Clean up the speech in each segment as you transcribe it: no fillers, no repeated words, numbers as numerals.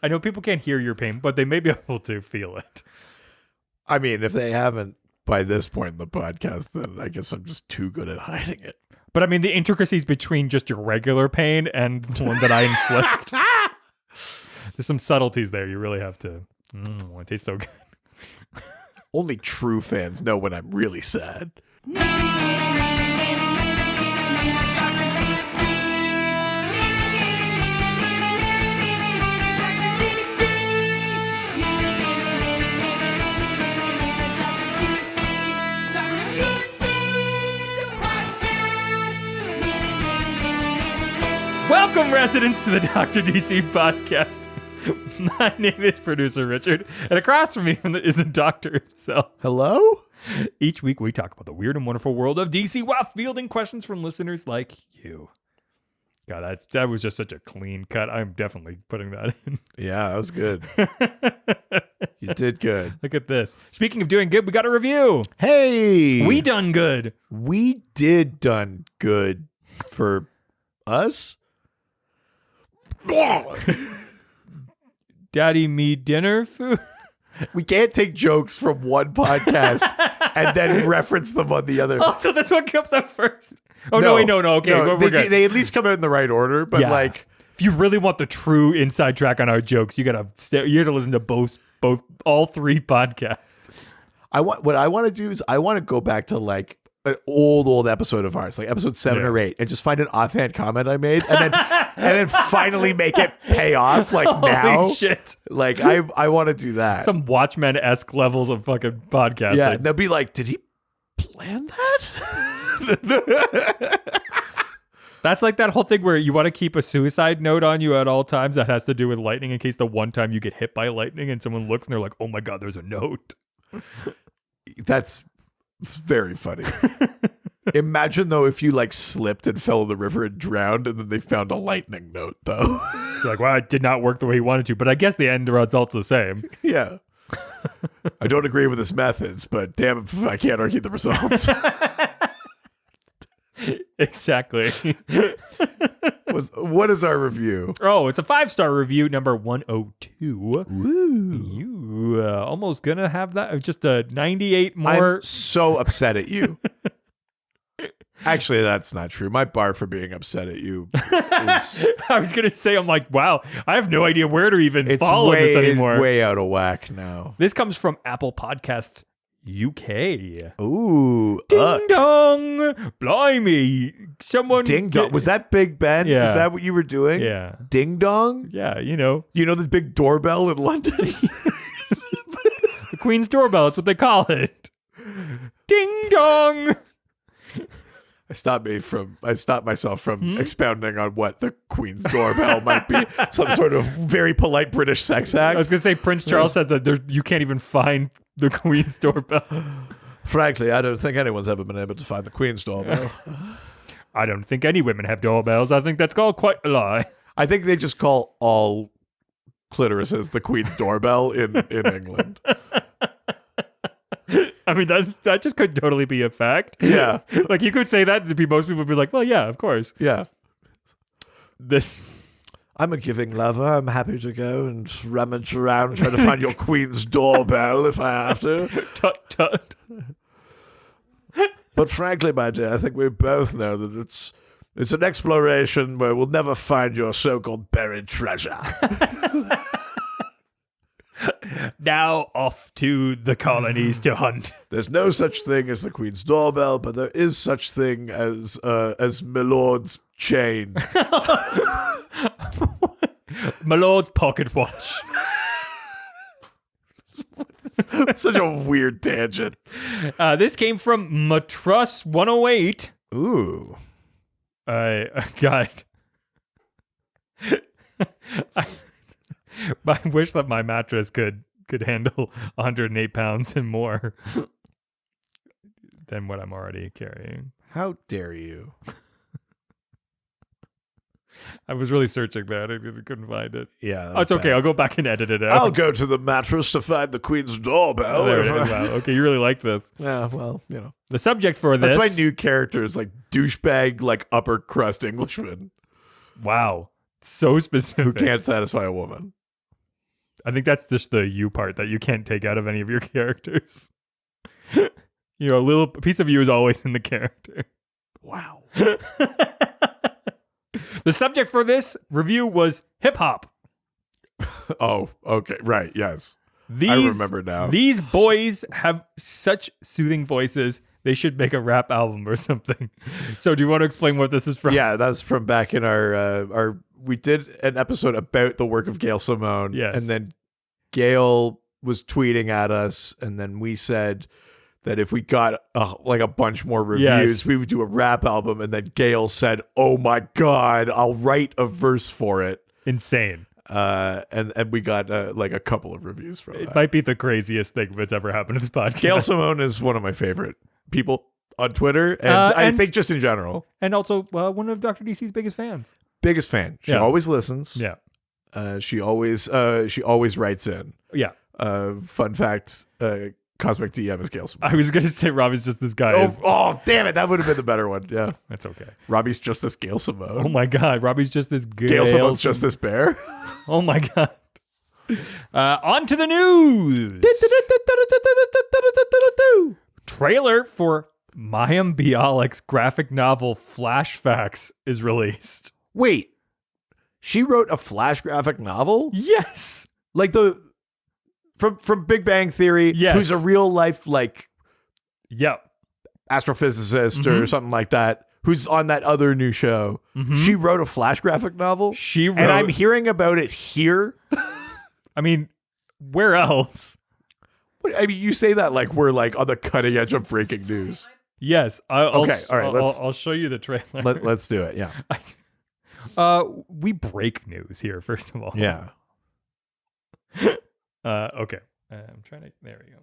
I know people can't hear your pain, but they may be able to feel it. I mean, if they haven't by this point in the podcast, then I guess I'm just too good at hiding it. But I mean, the intricacies between just your regular pain and the one that I inflict. There's some subtleties there. You really have to. It tastes so good. Only true fans know when I'm really sad. Welcome, residents, to the Dr. DC podcast. My name is producer Richard, and across from me is the doctor himself. Hello? Each week we talk about the weird and wonderful world of DC while fielding questions from listeners like you. God, that was just such a clean cut. I'm definitely putting that in. Yeah, that was good. You did good. Look at this. Speaking of doing good, we got a review. Hey! We done good. We did done good for us? Daddy, me dinner food? We can't take jokes from one podcast and then reference them on the other. Oh, so that's what comes out first. Oh, no. Okay, we're good. They at least come out in the right order, but like... If you really want the true inside track on our jokes, you gotta listen to both all three podcasts. What I want to do is I want to go back to like an old episode of ours, like episode 7 or 8, and just find an offhand comment I made, and then finally make it pay off. Like now, holy shit! Like I want to do that. Some Watchmen-esque levels of fucking podcasting. Yeah, and they'll be like, "Did he plan that?" That's like that whole thing where you want to keep a suicide note on you at all times that has to do with lightning in case the one time you get hit by lightning and someone looks and they're like, "Oh my god, there's a note." That's very funny. Imagine though if you like slipped and fell in the river and drowned and then they found a lightning note though. You're like, well, it did not work the way he wanted to, but I guess the end result's the same. Yeah. I don't agree with his methods, but damn if I can't argue the results. Exactly. What is our review? Oh, it's a 5-star review, number 102. Woo. You almost gonna have that. Just a 98 more. I'm so upset at you. Actually, that's not true. My bar for being upset at you is... I was gonna say, I'm like, wow, I have no idea where to even follow this anymore. It's way out of whack now. This comes from Apple Podcasts UK. Ooh. Ding dong. Blimey. Someone. Ding dong. Was that Big Ben? Yeah. Is that what you were doing? Yeah. Ding dong? Yeah, you know. You know the big doorbell in London? The Queen's doorbell. That's what they call it. Ding dong. I stopped myself from expounding on what the Queen's doorbell might be. Some sort of very polite British sex act. I was going to say Prince Charles said that you can't even find the Queen's doorbell. Frankly, I don't think anyone's ever been able to find the Queen's doorbell. I don't think any women have doorbells. I think that's called quite a lie. I think they just call all clitorises the Queen's doorbell in England. I mean, that just could totally be a fact. Yeah. Like, you could say that to most people would be like, well, yeah, of course. Yeah. I'm a giving lover. I'm happy to go and rummage around trying to find your Queen's doorbell if I have to. Tut, tut. But frankly, my dear, I think we both know that it's an exploration where we'll never find your so-called buried treasure. Now off to the colonies to hunt. There's no such thing as the Queen's doorbell, but there is such thing as Milord's chain. Milord's pocket watch. Such a weird tangent. This came from Matruss 108. Ooh. God. I wish that my mattress could handle 108 pounds and more than what I'm already carrying. How dare you? I was really searching that. I couldn't find it. Yeah. Oh, it's okay. I'll go back and edit it out. I'll go to the mattress to find the Queen's doorbell. Oh, there it is. Wow. Okay, you really like this. Yeah, well, you know. The subject for this... That's my new character is like douchebag, like upper crust Englishman. Wow. So specific. Who can't satisfy a woman. I think that's just the you part that you can't take out of any of your characters. A little piece of you is always in the character. Wow. The subject for this review was hip hop. Oh, okay. Right. Yes. I remember now. These boys have such soothing voices. They should make a rap album or something. So do you want to explain what this is from? Yeah, that's from back in our we did an episode about the work of Gail Simone. Yes. And then Gail was tweeting at us, and then we said that if we got like a bunch more reviews, we would do a rap album. And then Gail said, "Oh my God, I'll write a verse for it." Insane. And we got like a couple of reviews from It that. might be the craziest thing that's ever happened to this podcast. Gail Simone is one of my favorite people on Twitter, and I think just in general. And also one of Dr. DC's biggest fans. Biggest fan. She Yeah. always listens. Yeah. She always writes in. Yeah. Fun fact, Cosmic DM is Gail Simone. I was going to say Robbie's just this guy. Oh, damn it. That would have been the better one. Yeah. That's okay. Robbie's just this Gail Simone. Oh my God. Robbie's just this Gail Simone's just this bear. Oh my God. On to the news. Trailer for Mayim Bialik's graphic novel Flashbacks is released. Wait. She wrote a Flash graphic novel? Yes. Like from Big Bang Theory, Yes. who's a real life like Yep. astrophysicist or something like that, who's on that other new show. She wrote a Flash graphic novel. She wrote. And I'm hearing about it here. I mean, where else? I mean, you say that like we're like on the cutting edge of breaking news. Yes. Okay, all right, I'll show you the trailer. Let's do it. Yeah. We break news here, first of all. Yeah. Okay. I'm trying to. There we go.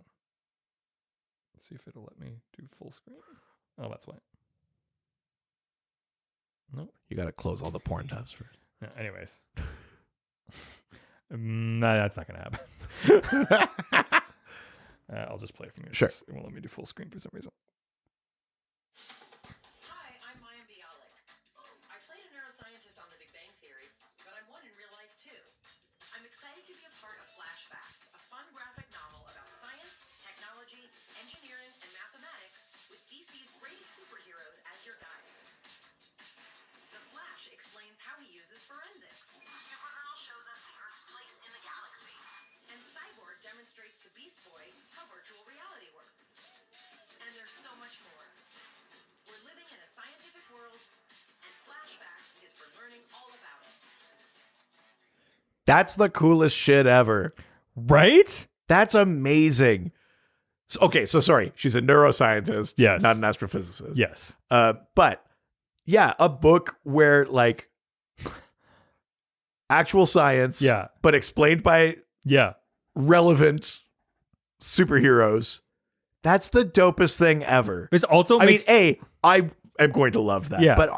Let's see if it'll let me do full screen. Oh, that's why. Nope. You got to close all the porn tabs first. Yeah, anyways. Nah, that's not going to happen. I'll just play from here. Sure. It won't let me do full screen for some reason. Hi, I'm Mayim Bialik. I played a neuroscientist on The Big Bang Theory, but I'm one in real life too. I'm excited to be a part of Flashbacks, a fun graphic novel about science, technology, engineering, and mathematics with DC's greatest superheroes as your guides. The Flash explains how he uses forensics. Supergirl shows us the Earth's place in the galaxy. And Cyborg demonstrates to Beast Boy how virtual reality works. And there's so much more. We're living in a scientific world, and Flashbacks is for learning all about it. That's the coolest shit ever. Right? That's amazing. So sorry. She's a neuroscientist. Yes. Not an astrophysicist. Yes. But yeah, a book where like actual science, Yeah. but explained by Yeah. relevant superheroes. That's the dopest thing ever. This also I mean, makes. I am going to love that. Yeah. But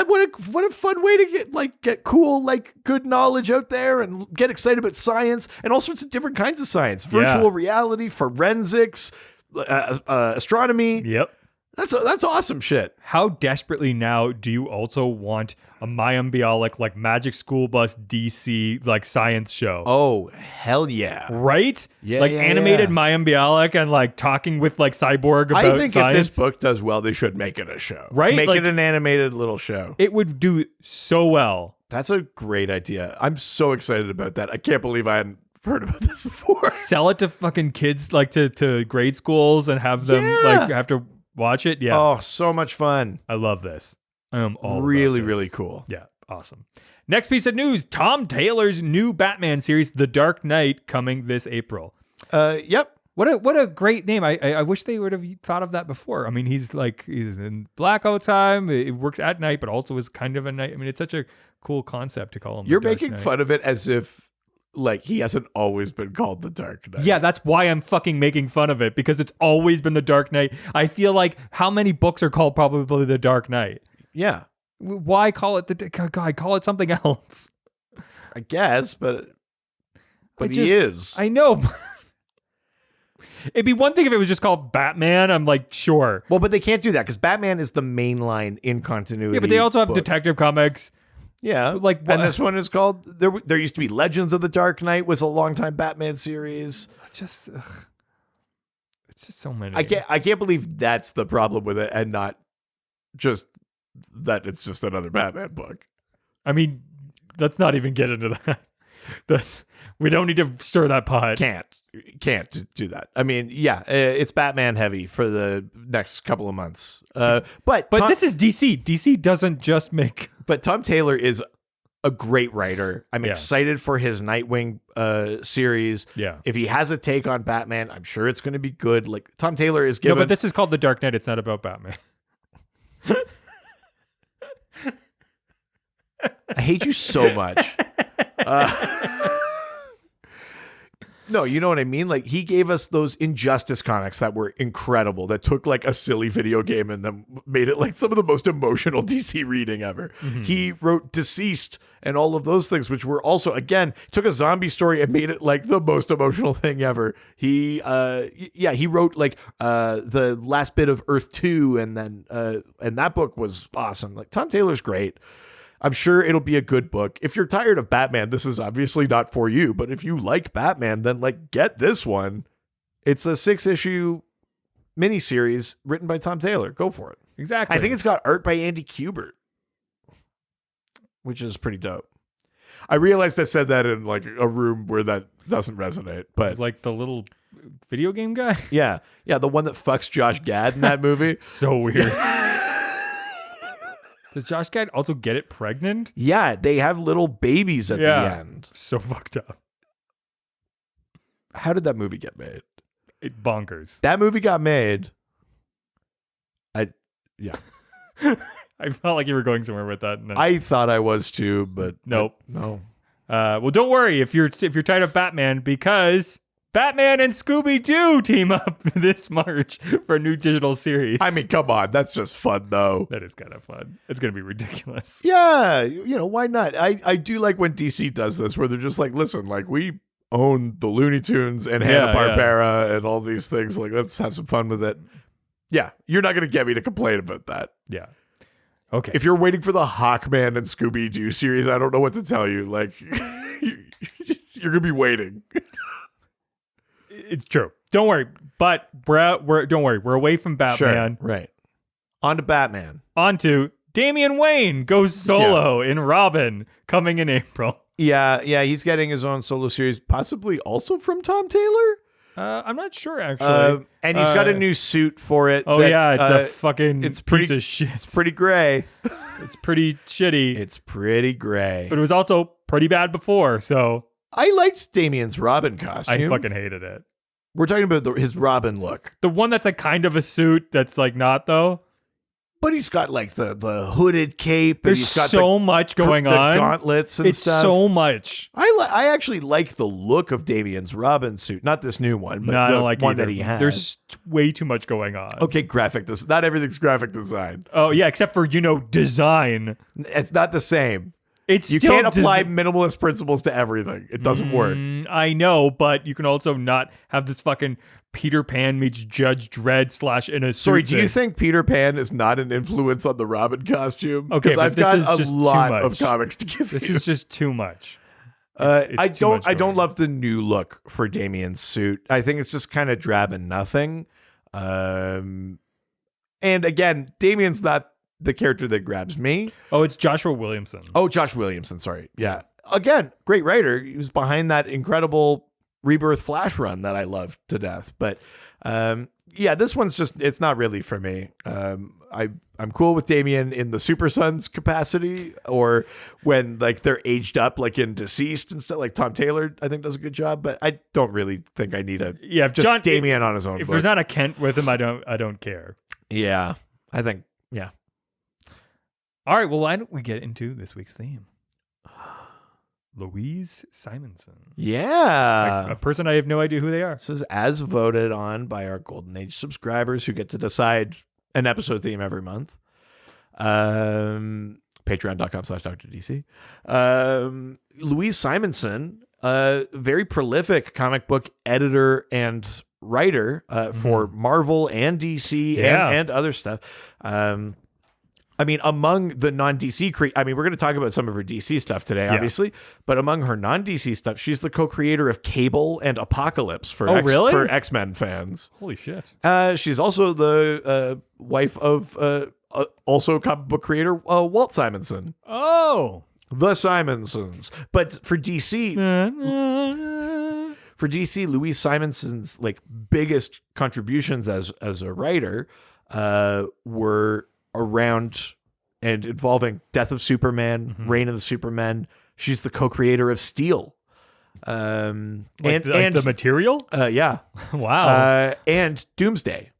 what a fun way to get cool, like good knowledge out there and get excited about science and all sorts of different kinds of science, virtual reality, forensics, astronomy. Yep. That's awesome shit. How desperately now do you also want a Mayim Bialik like Magic School Bus DC like science show? Oh, hell yeah. Right? Yeah, like yeah, animated yeah. Mayim Bialik and like talking with like Cyborg about I think science. if this book does well, they should make it a show. Right? Make Like- it an animated little show. It would do so well. That's a great idea. I'm so excited about that. I can't believe I hadn't heard about this before. Sell it to fucking kids like to grade schools and have them Yeah. like have to watch it. Yeah. Oh, so much fun. I love this. I am all Really, about this. really cool. Yeah, awesome. Next piece of news, Tom Taylor's new Batman series, The Dark Knight, coming this April. Yep. What a great name. I wish they would have thought of that before. I mean, he's in blackout time. It works at night, but also is kind of a night. I mean, it's such a cool concept to call him. You're the Dark making Knight. fun of it as if like he hasn't always been called the Dark Knight. Yeah, that's why I'm fucking making fun of it, because it's always been The Dark Knight. I feel like how many books are called probably The Dark Knight? Yeah. Why call it God, call it something else? I guess, but he just- is. I know. It'd be one thing if it was just called Batman. I'm like, sure. Well, but they can't do that because Batman is the main line in continuity. Yeah, but they also have book. Detective Comics. Yeah. Like, and this one is called, there used to be Legends of the Dark Knight was a longtime Batman series. Just it's just so many. I can't believe that's the problem with it and not just that it's just another Batman book. I mean, let's not even get into that. We don't need to stir that pot. Can't do that. I mean, yeah, it's Batman heavy for the next couple of months. But this is DC. DC doesn't just make. But Tom Taylor is a great writer. I'm excited for his Nightwing series. Yeah. If he has a take on Batman, I'm sure it's going to be good. Like Tom Taylor is given. No, but this is called The Dark Knight. It's not about Batman. I hate you so much. No, you know what I mean? Like, he gave us those Injustice comics that were incredible, that took like a silly video game and then made it like some of the most emotional DC reading ever. Mm-hmm. He wrote Deceased and all of those things, which were also, again, took a zombie story and made it like the most emotional thing ever. He wrote like the last bit of Earth 2, and then and that book was awesome. Like, Tom Taylor's great. I'm sure it'll be a good book. If you're tired of Batman, this is obviously not for you. But if you like Batman, then like get this one. It's a 6-issue miniseries written by Tom Taylor. Go for it. Exactly. I think it's got art by Andy Kubert, which is pretty dope. I realized I said that in like a room where that doesn't resonate, but it's like the little video game guy. Yeah, the one that fucks Josh Gad in that movie. So weird. Does Josh Gad also get it pregnant? Yeah, they have little babies at the end. So fucked up. How did that movie get made? Bonkers. That movie got made. I felt like you were going somewhere with that. I thought I was too, but nope. No. Well, don't worry if you're tired of Batman, because Batman and Scooby-Doo team up this March for a new digital series. I mean, come on. That's just fun, though. That is kind of fun. It's going to be ridiculous. Yeah. Why not? I do like when DC does this, where they're just like, listen, like, we own the Looney Tunes and Hanna-Barbera and all these things. Like, let's have some fun with it. Yeah. You're not going to get me to complain about that. Yeah. Okay. If you're waiting for the Hawkman and Scooby-Doo series, I don't know what to tell you. Like, you're going to be waiting. It's true. Don't worry. But don't worry. We're away from Batman. Sure, right. On to Batman. On to Damian Wayne goes solo in Robin, coming in April. Yeah. He's getting his own solo series, possibly also from Tom Taylor. I'm not sure, actually. And he's got a new suit for it. Oh, it's a fucking piece of shit. It's pretty gray. It's pretty shitty. It's pretty gray. But it was also pretty bad before, so... I liked Damian's Robin costume. I fucking hated it. We're talking about his Robin look. The one that's like kind of a suit that's like not, though. But he's got like the hooded cape. There's and he's got so much going on. The gauntlets and stuff. It's so much. I actually like the look of Damian's Robin suit. Not this new one, but I don't like one either. that he has. There's way too much going on. Okay, graphic design. Not everything's graphic design. Oh, yeah, except for, design. It's not the same. You still can't apply minimalist principles to everything. It doesn't work. I know, but you can also not have this fucking Peter Pan meets Judge Dredd / in a suit. Sorry, do you think Peter Pan is not an influence on the Robin costume? Okay, because I've got a lot of comics to give you. This is just too much. I don't love the new look for Damian's suit. I think it's just kind of drab and nothing. And again, Damian's not the character that grabs me. Oh, it's Joshua Williamson. Oh, Josh Williamson. Sorry. Yeah. Again, great writer. He was behind that incredible Rebirth Flash run that I loved to death. But this one's it's not really for me. I'm cool with Damian in the Super Sons capacity, or when like they're aged up, like in Deceased and stuff. Like Tom Taylor, I think does a good job, but I don't really think I need Damian on his own. If there's not a Kent with him, I don't care. Yeah, I think. Yeah. All right, well, why don't we get into this week's theme? Louise Simonson. Yeah. A person I have no idea who they are. This is as voted on by our Golden Age subscribers who get to decide an episode theme every month. Patreon.com/DrDC. Louise Simonson, very prolific comic book editor and writer for Marvel and DC and other stuff. I mean, among the non-DC I mean, we're going to talk about some of her DC stuff today, obviously, but among her non-DC stuff, she's the co-creator of Cable and Apocalypse for really? for X-Men fans. Holy shit. She's also the wife of also comic book creator Walt Simonson. Oh. The Simonsons. But for DC, Louise Simonson's like biggest contributions as a writer were around and involving Death of Superman, Reign of the Supermen. She's the co-creator of Steel. And the material? Yeah. Wow. And Doomsday,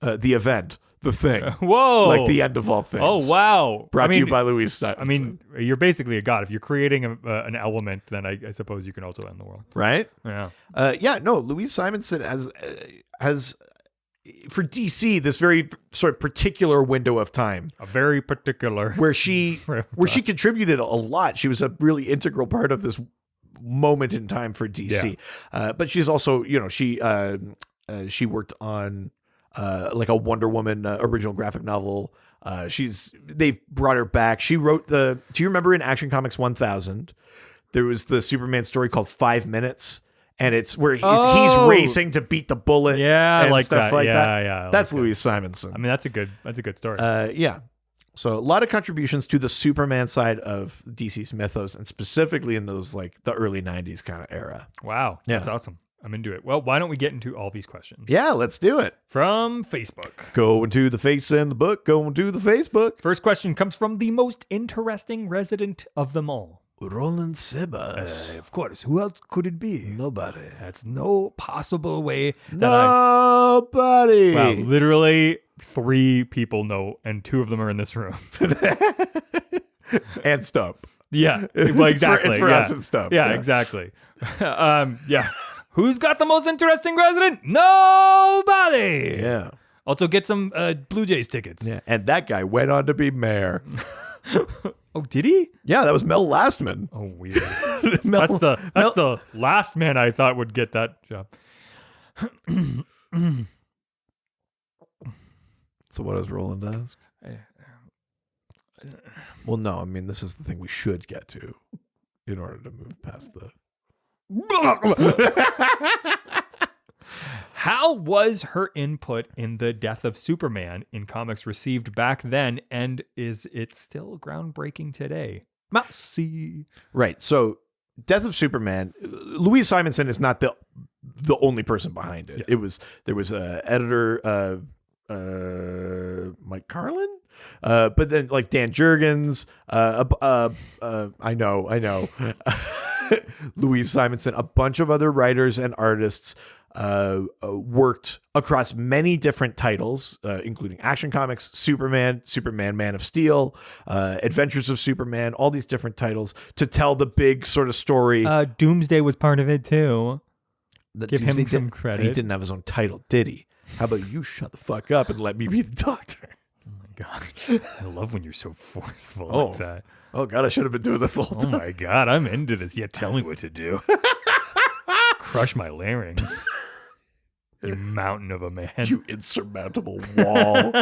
the event, the thing. Whoa. Like the end of all things. Oh, wow. Brought to you by Louise Simonson. I mean, you're basically a god. If you're creating an element, then I suppose you can also end the world. Right? Yeah. Louise Simonson has for DC this very sort of particular window of time. A very particular. Where she contributed a lot. She was a really integral part of this moment in time for DC. Yeah. But she's also, she worked on like a Wonder Woman original graphic novel. They brought her back. She wrote do you remember in Action Comics 1000, there was the Superman story called 5 Minutes, and it's where he's racing to beat the bullet. Yeah, and like stuff that. like Yeah, that. yeah. That's Louise Simonson. I mean, that's a good story. Yeah. So a lot of contributions to the Superman side of DC's mythos, and specifically in those like the early 90s kind of era. Wow. Yeah. That's awesome. I'm into it. Well, why don't we get into all these questions? Yeah, let's do it. From Facebook. Going to the face and the book. Going to the Facebook. First question comes from the most interesting resident of them all. Roland Simmons. Of course. Who else could it be? Nobody. That's no possible way that Nobody. Wow, literally 3 people know, and 2 of them are in this room. And Stump. Yeah, well, exactly. It's for us and Stump. Yeah, exactly. Yeah. Who's got the most interesting resident? Nobody. Yeah. Also, get some Blue Jays tickets. Yeah. And that guy went on to be mayor. Oh, did he? Yeah, that was Mel Lastman. Oh, weird. That's the last man I thought would get that job. So what does Roland ask? Well, no, I mean, this is the thing we should get to in order to move past the... How was her input in the death of Superman in comics received back then, and is it still groundbreaking today? Mousy. Right. So, Death of Superman. Louise Simonson is not the only person behind it. Yeah. There was editor Mike Carlin, but then like Dan Jurgens. I know. Louise Simonson, a bunch of other writers and artists worked across many different titles, including Action Comics, Superman, Man of Steel, Adventures of Superman, all these different titles to tell the big sort of story. Doomsday was part of it too. Give him Doomsday some credit. He didn't have his own title, did he? How about you shut the fuck up and let me be the doctor? Oh my god. I love when you're so forceful like that. Oh god, I should have been doing this the whole Oh time. my god, I'm into this. Yeah, tell me what to do. Crush my larynx. You mountain of a man. You insurmountable wall.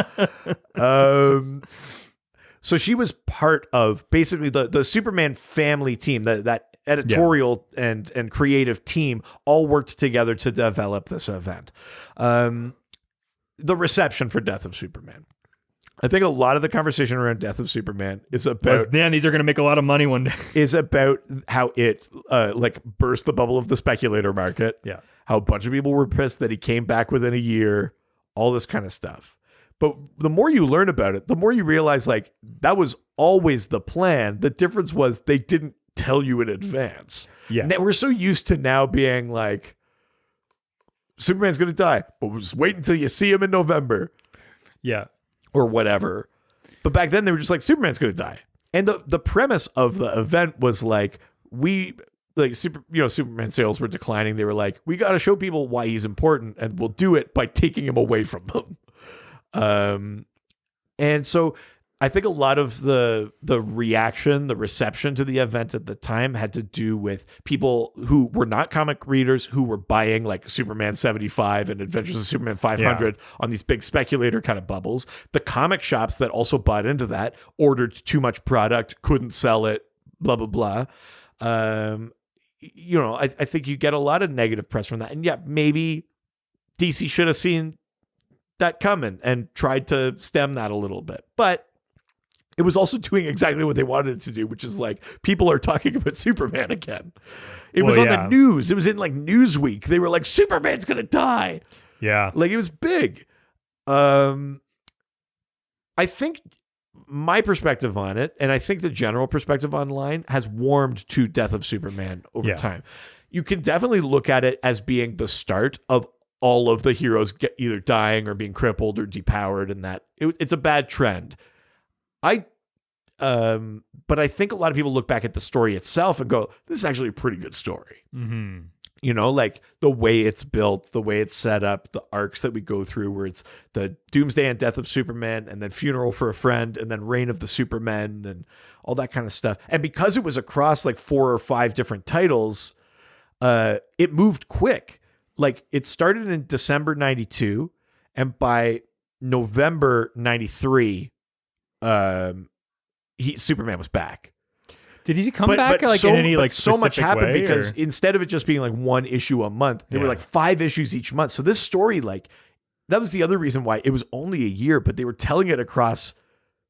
So she was part of basically the Superman family team, that editorial and creative team all worked together to develop this event. The reception for Death of Superman. I think a lot of the conversation around Death of Superman is about these are going to make a lot of money one day. is about how it like burst the bubble of the speculator market. Yeah. How a bunch of people were pissed that he came back within a year, all this kind of stuff. But the more you learn about it, the more you realize like that was always the plan. The difference was they didn't tell you in advance. Yeah. Now, we're so used to now being like, Superman's going to die, but we'll just wait until you see him in November. Yeah. Or whatever. But back then they were just like, Superman's going to die. And the premise of the event was like, Superman sales were declining. They were like, we got to show people why he's important, and we'll do it by taking him away from them. And so I think a lot of the reaction, the reception to the event at the time had to do with people who were not comic readers who were buying like Superman 75 and Adventures of Superman 500 on these big speculator kind of bubbles. The comic shops that also bought into that ordered too much product, couldn't sell it, blah, blah, blah. I think you get a lot of negative press from that. And yeah, maybe DC should have seen that coming and tried to stem that a little bit. But it was also doing exactly what they wanted it to do, which is like people are talking about Superman again. It was on the news. It was in like Newsweek. They were like, Superman's going to die. Yeah. Like it was big. I think my perspective on it, and I think the general perspective online has warmed to Death of Superman over time. You can definitely look at it as being the start of all of the heroes either dying or being crippled or depowered, and that it's a bad trend. But I think a lot of people look back at the story itself and go, this is actually a pretty good story. Mm-hmm. Like the way it's built, the way it's set up, the arcs that we go through where it's the Doomsday and Death of Superman and then Funeral for a Friend and then Reign of the Supermen and all that kind of stuff. And because it was across like 4 or 5 different titles, it moved quick. Like it started in December 92 and by November 93, Superman was back. Did he come back in any like so much happened way, because instead of it just being like one issue a month, there were like 5 issues each month. So this story, like that was the other reason why it was only a year, but they were telling it across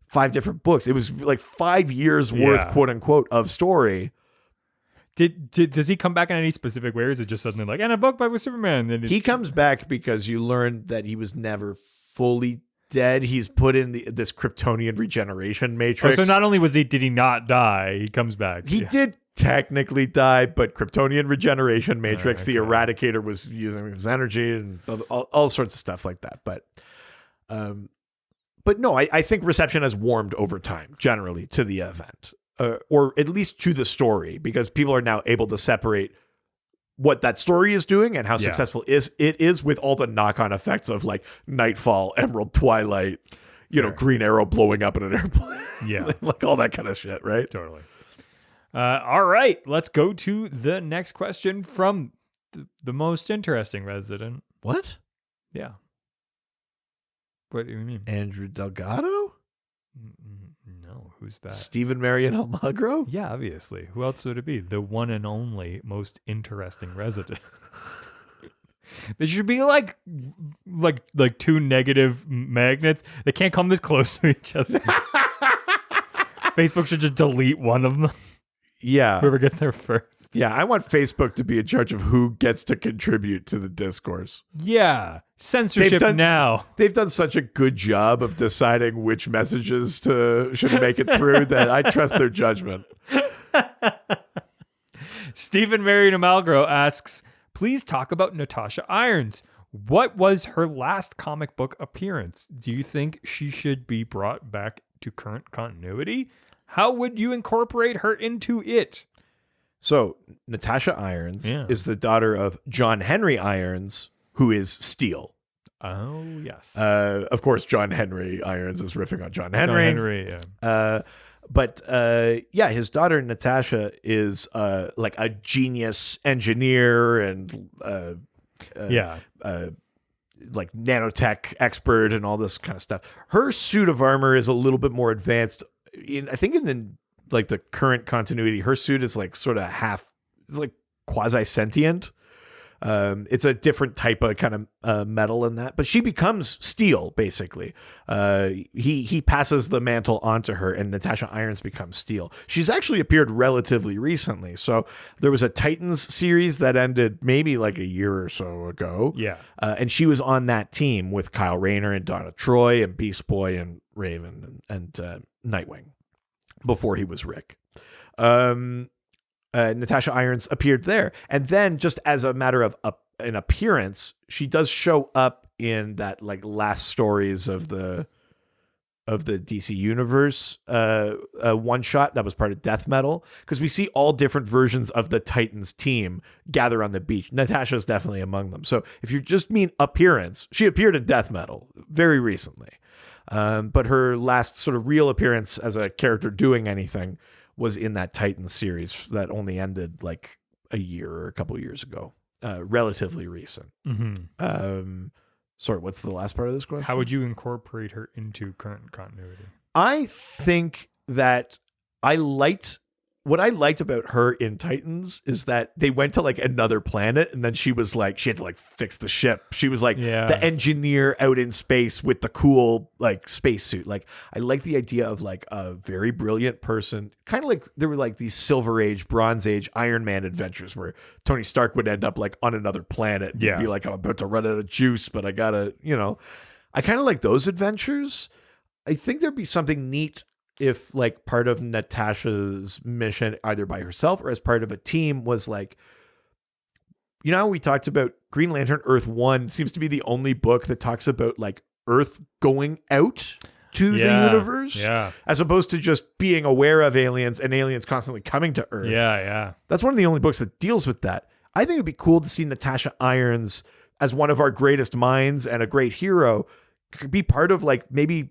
5 different books. It was like 5 years worth, quote unquote, of story. Does he come back in any specific way, or is it just suddenly like, and a book by Superman? And he comes back because you learn that he was never fully dead. He's put in this Kryptonian regeneration matrix. So not only did he not die, he comes back. He did technically die, but Kryptonian regeneration matrix, the Eradicator was using his energy and all sorts of stuff like that. But no, I think reception has warmed over time, generally, to the event, or at least to the story, because people are now able to separate what that story is doing and how successful it is with all the knock-on effects of like Nightfall, Emerald Twilight, Green Arrow blowing up in an airplane. Yeah. Like all that kind of shit, right? Totally. All right, let's go to the next question from the most interesting resident. What? Yeah. What do you mean? Andrew Delgado? No, who's that? Stephen Marion Almagro? Yeah, obviously. Who else would it be? The one and only most interesting resident. There should be like 2 negative magnets. They can't come this close to each other. Facebook should just delete one of them. Yeah. Whoever gets there first. Yeah, I want Facebook to be in charge of who gets to contribute to the discourse. Yeah. Censorship now. They've done such a good job of deciding which messages should make it through that I trust their judgment. Stephen Marion Amalgro asks, please talk about Natasha Irons. What was her last comic book appearance? Do you think she should be brought back to current continuity? How would you incorporate her into it? So Natasha Irons is the daughter of John Henry Irons, who is Steel. Oh, yes. Of course, John Henry Irons is riffing on John Henry. But his daughter Natasha is like a genius engineer and like nanotech expert and all this kind of stuff. Her suit of armor is a little bit more advanced. I think in the current continuity, her suit is like sort of it's like quasi sentient. It's a different type of kind of metal in that, but she becomes Steel basically. He passes the mantle onto her, and Natasha Irons becomes Steel. She's actually appeared relatively recently. So there was a Titans series that ended maybe like a year or so ago. Yeah, and she was on that team with Kyle Rayner and Donna Troy and Beast Boy and Raven and Nightwing before he was Rick. Natasha Irons appeared there. And then just as a matter of an appearance, she does show up in that like last stories of the DC universe one shot that was part of Death Metal, because we see all different versions of the Titans team gather on the beach. Natasha's definitely among them. So if you just mean appearance, she appeared in Death Metal very recently. But her last sort of real appearance as a character doing anything was in that Titans series that only ended like a year or a couple years ago. Relatively recent. Sorry, what's the last part of this question? How would you incorporate her into current continuity? I think that what I liked about her in Titans is that they went to like another planet and then she had to like fix the ship. She was like the engineer out in space with the cool like spacesuit. Like I like the idea of like a very brilliant person, kind of like there were like these Silver Age, Bronze Age Iron Man adventures where Tony Stark would end up like on another planet and be like, I'm about to run out of juice, but I gotta, I kind of like those adventures. I think there'd be something neat if like part of Natasha's mission, either by herself or as part of a team, was like, how we talked about Green Lantern Earth 1 seems to be the only book that talks about like Earth going out to the universe, as opposed to just being aware of aliens and aliens constantly coming to Earth. That's one of the only books that deals with that. I think it'd be cool to see Natasha Irons as one of our greatest minds and a great hero be part of like maybe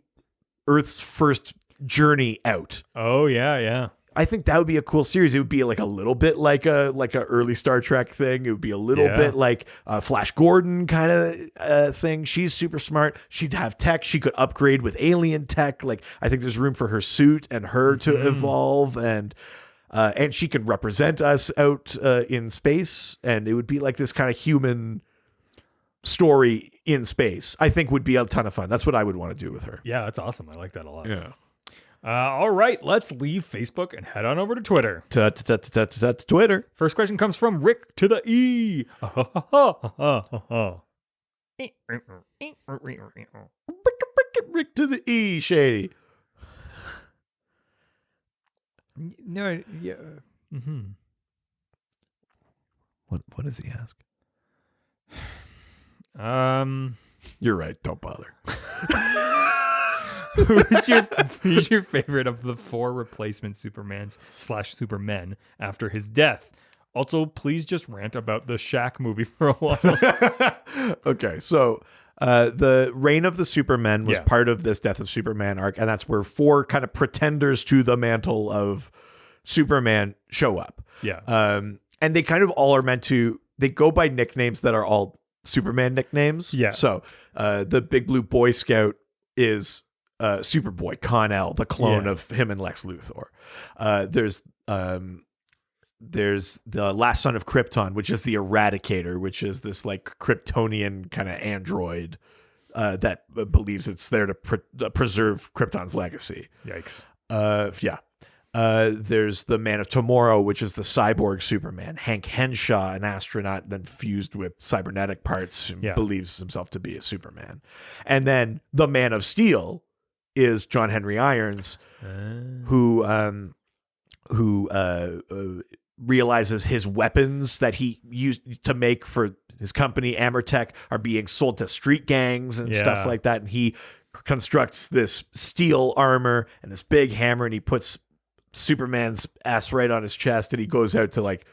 Earth's first journey out. Oh yeah. I think that would be a cool series. It would be like a little bit like a early Star Trek thing. It would be a little bit like a Flash Gordon kind of thing. She's super smart. She'd have tech. She could upgrade with alien tech. Like I think there's room for her suit and her to evolve, and she can represent us out in space. And it would be like this kind of human story in space. I think would be a ton of fun. That's what I would want to do with her. Yeah, that's awesome. I like that a lot. Yeah. All right, let's leave Facebook and head on over to Twitter. Twitter. First question comes from Rick to the E. Rick to the E, Shady. No, yeah. What does he ask? You're right. Don't bother. Who's your favorite of the 4 replacement Supermans / Supermen after his death? Also, please just rant about the Shaq movie for a while. Okay, so the Reign of the Supermen was part of this Death of Superman arc, and that's where 4 kind of pretenders to the mantle of Superman show up. Yeah. And they kind of all are they go by nicknames that are all Superman nicknames. Yeah. So the Big Blue Boy Scout is Superboy, Con-El, the clone of him and Lex Luthor. There's the Last Son of Krypton, which is the Eradicator, which is this like Kryptonian kind of android that believes it's there to preserve Krypton's legacy. Yikes. There's the Man of Tomorrow, which is the cyborg Superman. Hank Henshaw, an astronaut, then fused with cybernetic parts, believes himself to be a Superman. And then the Man of Steel is John Henry Irons, who realizes his weapons that he used to make for his company Amertech are being sold to street gangs and stuff like that, and he constructs this steel armor and this big hammer, and he puts Superman's ass right on his chest, and he goes out to like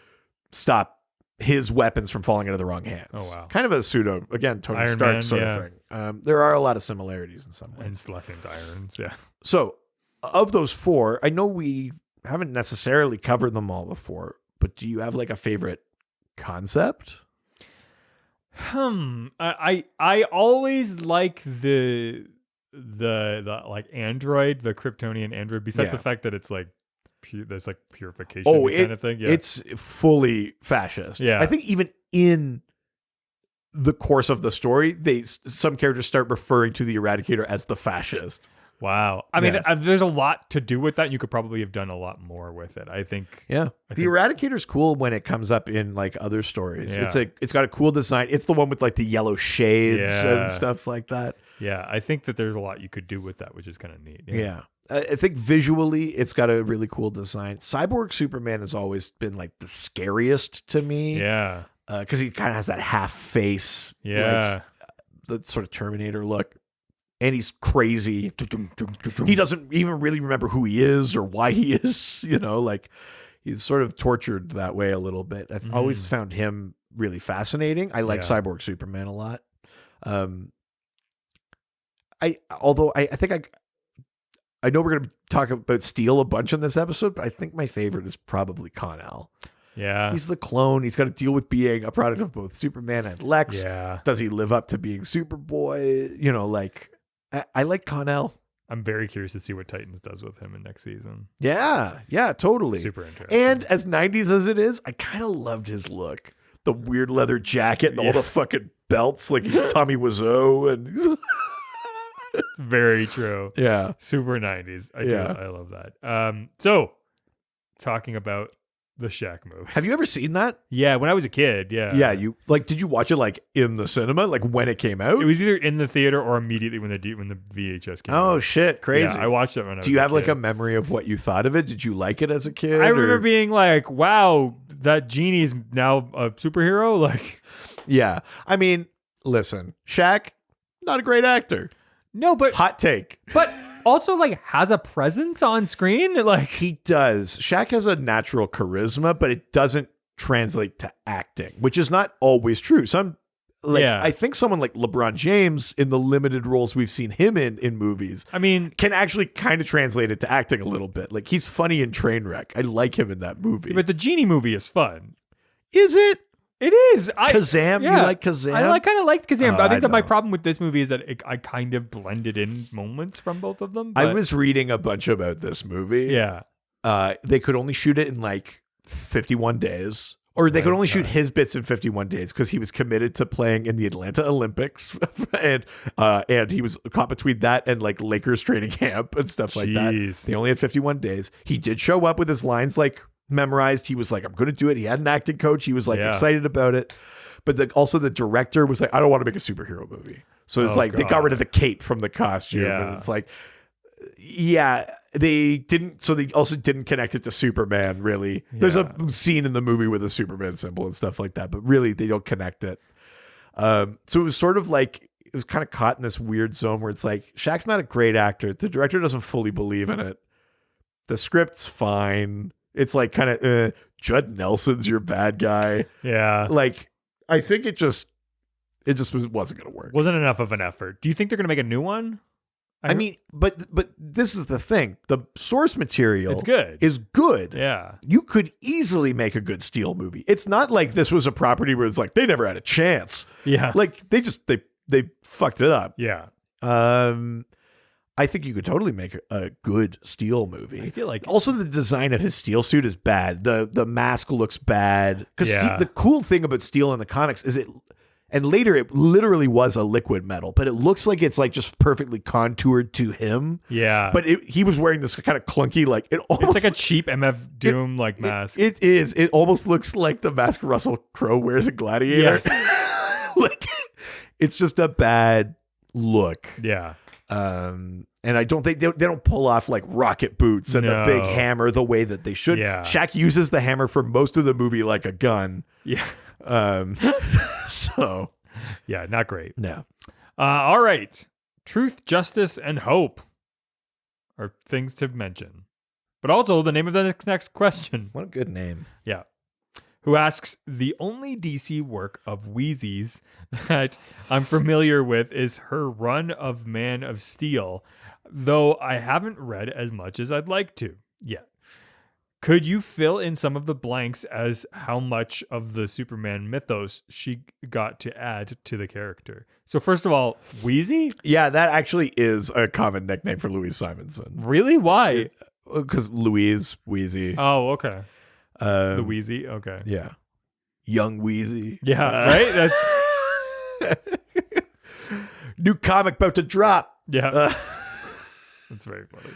stop his weapons from falling into the wrong hands. Oh wow! Kind of a pseudo, again, Tony Iron Stark Man, sort of thing. There are a lot of similarities in some ways. And his last name's Irons. Yeah. So, of those 4, I know we haven't necessarily covered them all before, but do you have like a favorite concept? I always like the like android, the Kryptonian android. Besides the fact that it's like there's like purification kind of thing. Yeah, it's fully fascist. Yeah, I think even in the course of the story, some characters start referring to the Eradicator as the fascist. Wow. I mean, there's a lot to do with that. You could probably have done a lot more with it, I think. Yeah. The Eradicator's cool when it comes up in like other stories. Yeah. It's got a cool design. It's the one with like the yellow shades and stuff like that. Yeah. I think that there's a lot you could do with that, which is kind of neat. Yeah. I think visually it's got a really cool design. Cyborg Superman has always been like the scariest to me. Yeah. Because he kind of has that half face. Yeah. Like, the sort of Terminator look. And he's crazy. He doesn't even really remember who he is or why he is, like he's sort of tortured that way a little bit. I've always found him really fascinating. I like Cyborg Superman a lot. I think I know we're going to talk about Steel a bunch in this episode, but I think my favorite is probably Con-El. Yeah. He's the clone. He's got to deal with being a product of both Superman and Lex. Yeah. Does he live up to being Superboy? You know, like, I like Con-El. I'm very curious to see what Titans does with him in next season. Yeah, totally. Super interesting. And as 90s as it is, I kind of loved his look. The weird leather jacket and all the fucking belts, like he's Tommy Wiseau. And very true. yeah. Super 90s. Yeah. I love that. So, talking about the Shaq movie. Have you ever seen that? Yeah, when I was a kid, yeah. Yeah, did you watch it like in the cinema, like when it came out? It was either in the theater or immediately when the VHS came out. Oh shit, crazy. Yeah, I watched it when I was Do you have kid. like a memory of what you thought of it? Did you like it as a kid? I remember being like, wow, that genie is now a superhero? Like, yeah. I mean, listen, Shaq, not a great actor. no, but Hot take. but also like has a presence on screen. Like, He does. Shaq has a natural charisma, but it doesn't translate to acting, which is not always true. I think someone like LeBron James, in the limited roles we've seen him in movies, I mean, can actually kind of translate it to acting a little bit. Like, he's funny in Trainwreck. I like him in that movie. but the genie movie is fun. Is it? It is. Kazam? Yeah. You like Kazam? I kind of liked Kazam, but I I think that my don't. problem with this movie is that I kind of blended in moments from both of them. I but- was reading a bunch about this movie. yeah. They could only shoot it in like 51 days. Or they could only shoot his bits in 51 days because he was committed to playing in the Atlanta Olympics, and he was caught between that and like Lakers training camp and stuff like that. Jeez. They only had 51 days. He did show up with his lines like memorized. He was like, "I'm going to do it." He had an acting coach. He was like excited about it. But also the director was like, "I don't want to make a superhero movie." So it's they got rid of the cape from the costume, and it's like, yeah, they didn't. So they also didn't connect it to Superman. Really, there's a scene in the movie with a Superman symbol and stuff like that, but really they don't connect it. So it was sort of like it was kind of caught in this weird zone where it's like Shaq's not a great actor. The director doesn't fully believe in it. The script's fine. It's like kind of Judd Nelson's your bad guy. Yeah. Like, I think it just wasn't going to work. Wasn't enough of an effort. Do you think they're going to make a new one? I mean, but this is the thing. The source material It's good. is good. Yeah. You could easily make a good Steel movie. It's not like this was a property where it's like they never had a chance. Yeah. Like they fucked it up. Yeah. I think you could totally make a good Steel movie. I feel like Also, the design of his Steel suit is bad. The mask looks bad. Because Yeah. the cool thing about Steel in the comics is and later it literally was a liquid metal, but it looks like it's like just perfectly contoured to him. yeah. But he was wearing this kind of clunky, like it almost it's like a cheap MF Doom like mask. It is. It almost looks like the mask Russell Crowe wears in Gladiator. Yes. Like, it's just a bad look. Yeah. And I don't think they don't pull off like rocket boots and the big No. hammer the way that they should. Yeah. Shaq uses the hammer for most of the movie like a gun. Yeah. So Yeah. Not great. no. All right. Truth, justice, and hope are things to mention. But also the name of the next question. What a good name. Yeah. Who asks, the only DC work of Wheezy's that I'm familiar with is her run of Man of Steel, though I haven't read as much as I'd like to yet. Could you fill in some of the blanks as how much of the Superman mythos she got to add to the character? So first of all, Wheezy? Yeah, that actually is a common nickname for Louise Simonson. Really? Why? Because Louise, Wheezy. Oh, okay. The Um, Wheezy? Okay. Yeah. Young Wheezy. Yeah, right? That's... New comic about to drop. Yeah. That's very funny.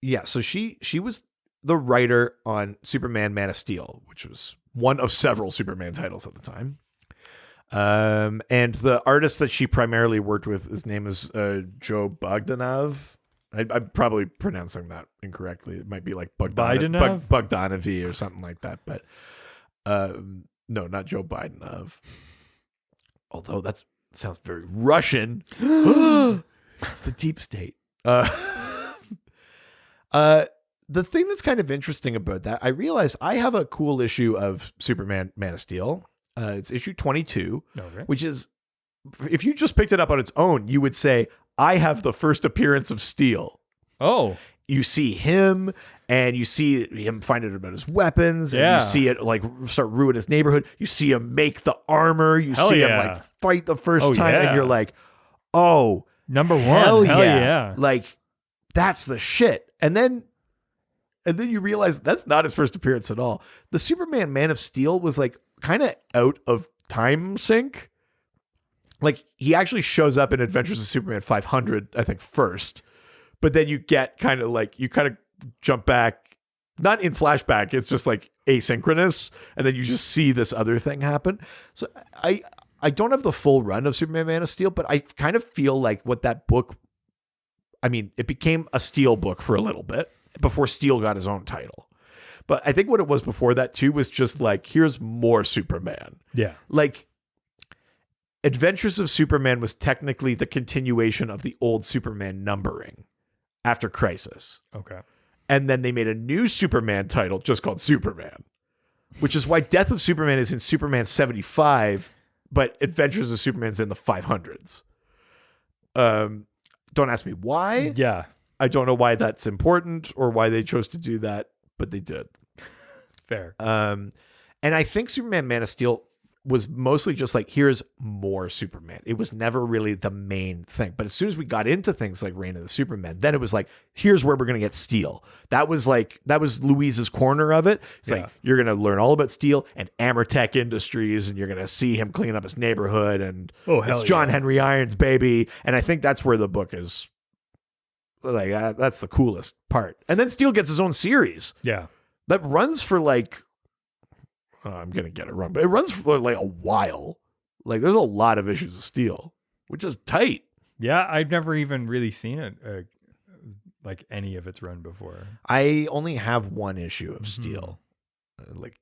Yeah, so she was the writer on Superman Man of Steel, which was one of several Superman titles at the time. And the artist that she primarily worked with, his name is Joe Bogdanov. I'm probably pronouncing that incorrectly. It might be like Bogdanov? Bogdanovi or something like that. But no, not Joe Bidenov. Although that sounds very Russian. It's the deep state. The thing that's kind of interesting about that, I realized I have a cool issue of Superman Man of Steel. It's issue 22, Okay. which is if you just picked it up on its own, you would say, I have the first appearance of Steel. Oh. You see him, and you see him find out about his weapons, and Yeah. you see it like start ruin his neighborhood. You see him make the armor. You Hell see him yeah. like fight the first Oh, time, yeah. and you're like, oh, Number one. hell Hell yeah. yeah. Like, that's the shit. And then you realize that's not his first appearance at all. The Superman Man of Steel was like kind of out of time sync. Like, he actually shows up in Adventures of Superman 500, I think, first. But then you get kind of jump back, not in flashback, it's just like asynchronous. And then you just see this other thing happen. So I don't have the full run of Superman Man of Steel, but I kind of feel like what that book, I mean, it became a Steel book for a little bit before Steel got his own title. But I think what it was before that too was just like, here's more Superman. Yeah. Like, Adventures of Superman was technically the continuation of the old Superman numbering after Crisis. Okay. And then they made a new Superman title just called Superman, which is why Death of Superman is in Superman 75, but Adventures of Superman's in the 500s. Don't ask me why. Yeah. I don't know why that's important or why they chose to do that, but they did. Fair. And I think Superman Man of Steel was mostly just like, here's more Superman. It was never really the main thing. But as soon as we got into things like Reign of the Superman, then it was like, here's where we're going to get Steel. That was Louise's corner of it. It's like, you're going to learn all about Steel and Amertech Industries, and you're going to see him clean up his neighborhood. And it's John Henry Irons, baby. And I think that's where the book is. Like, that's the coolest part. And then Steel gets his own series. Yeah. That runs for like, I'm going to get it wrong, but it runs for like a while. Like, there's a lot of issues of Steel, which is tight. Yeah. I've never even really seen it, like any of its run before. I only have one issue of Steel. Like,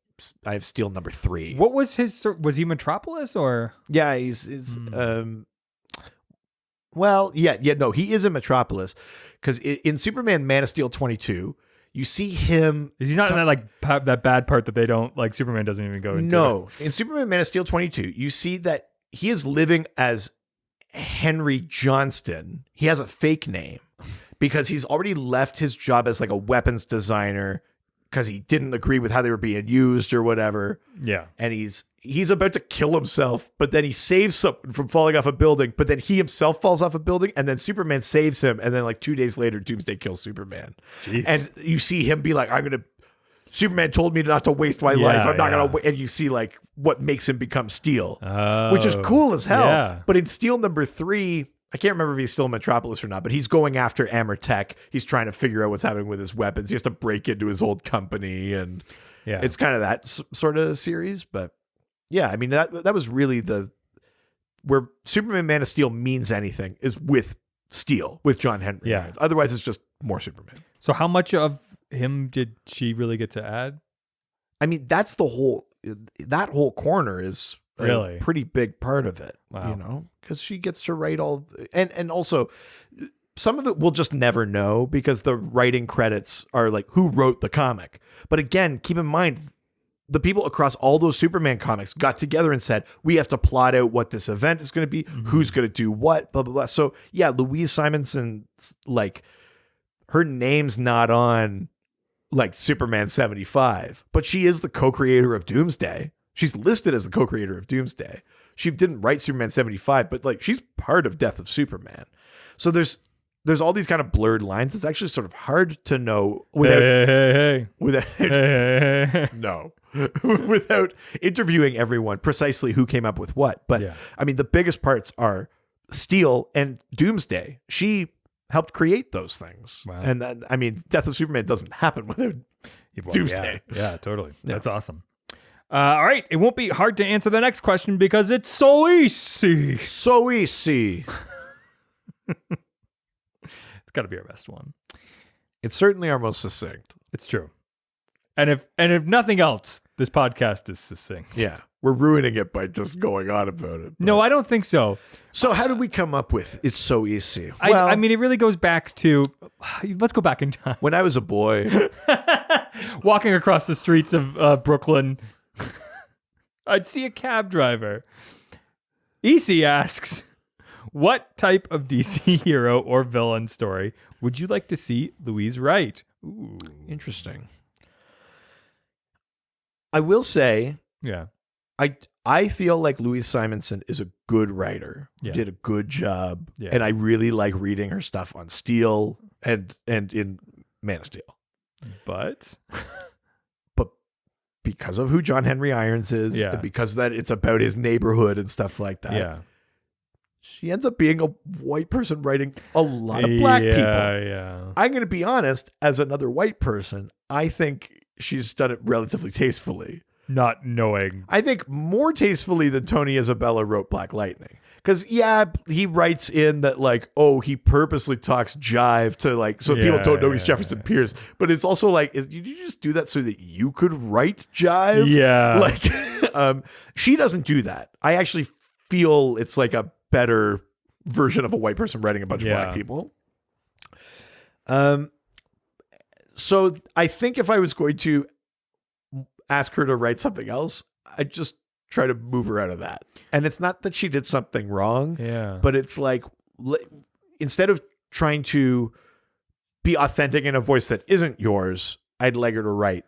I have Steel number 3. What was was he Metropolis or? Yeah, he's well, no, he is in Metropolis because in Superman Man of Steel 22, you see him. Is he not in that like that bad part that they don't like? Superman doesn't even go into. No, in Superman Man of Steel 22, you see that he is living as Henry Johnston. He has a fake name because he's already left his job as like a weapons designer because he didn't agree with how they were being used or whatever. Yeah, and he's about to kill himself, but then he saves someone from falling off a building, but then he himself falls off a building, and then Superman saves him, and then like 2 days later, Doomsday kills Superman. Jeez. And you see him be like, Superman told me not to waste my life. I'm not going to, and you see like what makes him become Steel, which is cool as hell. Yeah. But in Steel number 3, I can't remember if he's still in Metropolis or not, but he's going after Amertech. He's trying to figure out what's happening with his weapons. He has to break into his old company, and it's kind of that sort of series, but yeah, I mean, that was really where Superman Man of Steel means anything is with Steel, with John Henry. Yeah. Otherwise, it's just more Superman. So how much of him did she really get to add? I mean, that's that whole corner is really a pretty big part of it. Wow. You know, because she gets to write and also some of it we'll just never know because the writing credits are like who wrote the comic. But again, keep in mind, the people across all those Superman comics got together and said, we have to plot out what this event is going to be, who's going to do what, blah, blah, blah. So yeah, Louise Simonson, like, her name's not on like Superman 75, but she is the co-creator of Doomsday. She's listed as the co-creator of Doomsday. She didn't write Superman 75, but like she's part of Death of Superman. So there's all these kind of blurred lines. It's actually sort of hard to know without no, without interviewing everyone precisely who came up with what. But I mean, the biggest parts are Steel and Doomsday. She helped create those things. Wow. And then, I mean, Death of Superman doesn't happen without Doomsday. Yeah, totally. That's awesome. All right. It won't be hard to answer the next question because it's so easy. So easy. It's got to be our best one. It's certainly our most succinct. It's true. And if nothing else, this podcast is succinct. Yeah. We're ruining it by just going on about it. No, I don't think so. So how did we come up with it's so easy? I mean, it really goes back to, let's go back in time. When I was a boy. Walking across the streets of Brooklyn, I'd see a cab driver. EC asks, what type of DC hero or villain story would you like to see Louise write? Ooh. Interesting. I will say, Yeah. I feel like Louise Simonson is a good writer. Yeah. Did a good job. Yeah. And I really like reading her stuff on Steel and in Man of Steel. But But because of who John Henry Irons is, Yeah. and because that it's about his neighborhood and stuff like that, yeah. she ends up being a white person writing a lot of black people. Yeah. I'm going to be honest, as another white person, I think she's done it relatively tastefully. Not knowing. I think more tastefully than Tony Isabella wrote Black Lightning. Because, yeah, he writes in that, like, oh, he purposely talks jive to, like, so people don't know he's Jefferson Pierce. But it's also like, did you just do that so that you could write jive? Yeah. Like, she doesn't do that. I actually feel it's like a better version of a white person writing a bunch of black people. So I think if I was going to ask her to write something else, I'd just try to move her out of that. And it's not that she did something wrong, but it's like, instead of trying to be authentic in a voice that isn't yours, I'd like her to write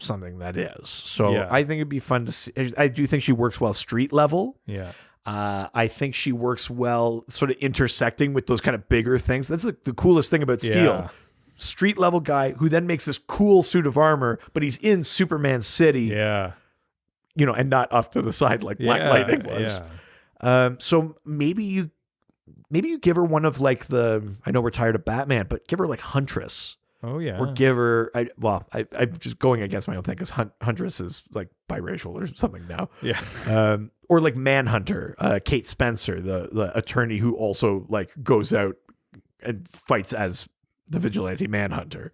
something that is. So I think it'd be fun to see. I do think she works well street level. Yeah. I think she works well sort of intersecting with those kind of bigger things. That's the coolest thing about Steel. Yeah. Street level guy who then makes this cool suit of armor, but he's in Superman City. Yeah. You know, and not off to the side like Black Lightning was. So maybe you give her one of like I know we're tired of Batman, but give her like Huntress. Oh yeah. Or give her, I'm just going against my own thing because Huntress is like biracial or something now. Yeah. Or like Manhunter, Kate Spencer, the attorney who also like goes out and fights as the vigilante Manhunter.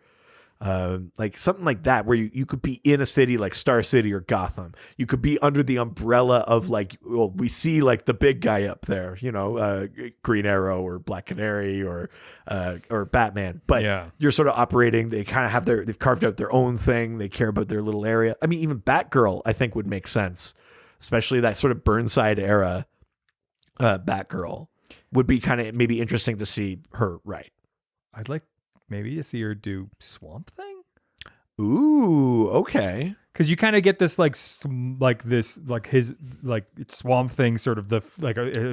Like something like that, where you could be in a city like Star City or Gotham. You could be under the umbrella of like, well, we see like the big guy up there, you know, Green Arrow or Black Canary or Batman. But you're sort of operating. They kind of have they've carved out their own thing. They care about their little area. I mean, even Batgirl, I think would make sense, especially that sort of Burnside era. Batgirl would be kind of maybe interesting to see her write. I'd like maybe to see her do Swamp Thing. Ooh, okay. Because you kind of get this his Swamp Thing sort of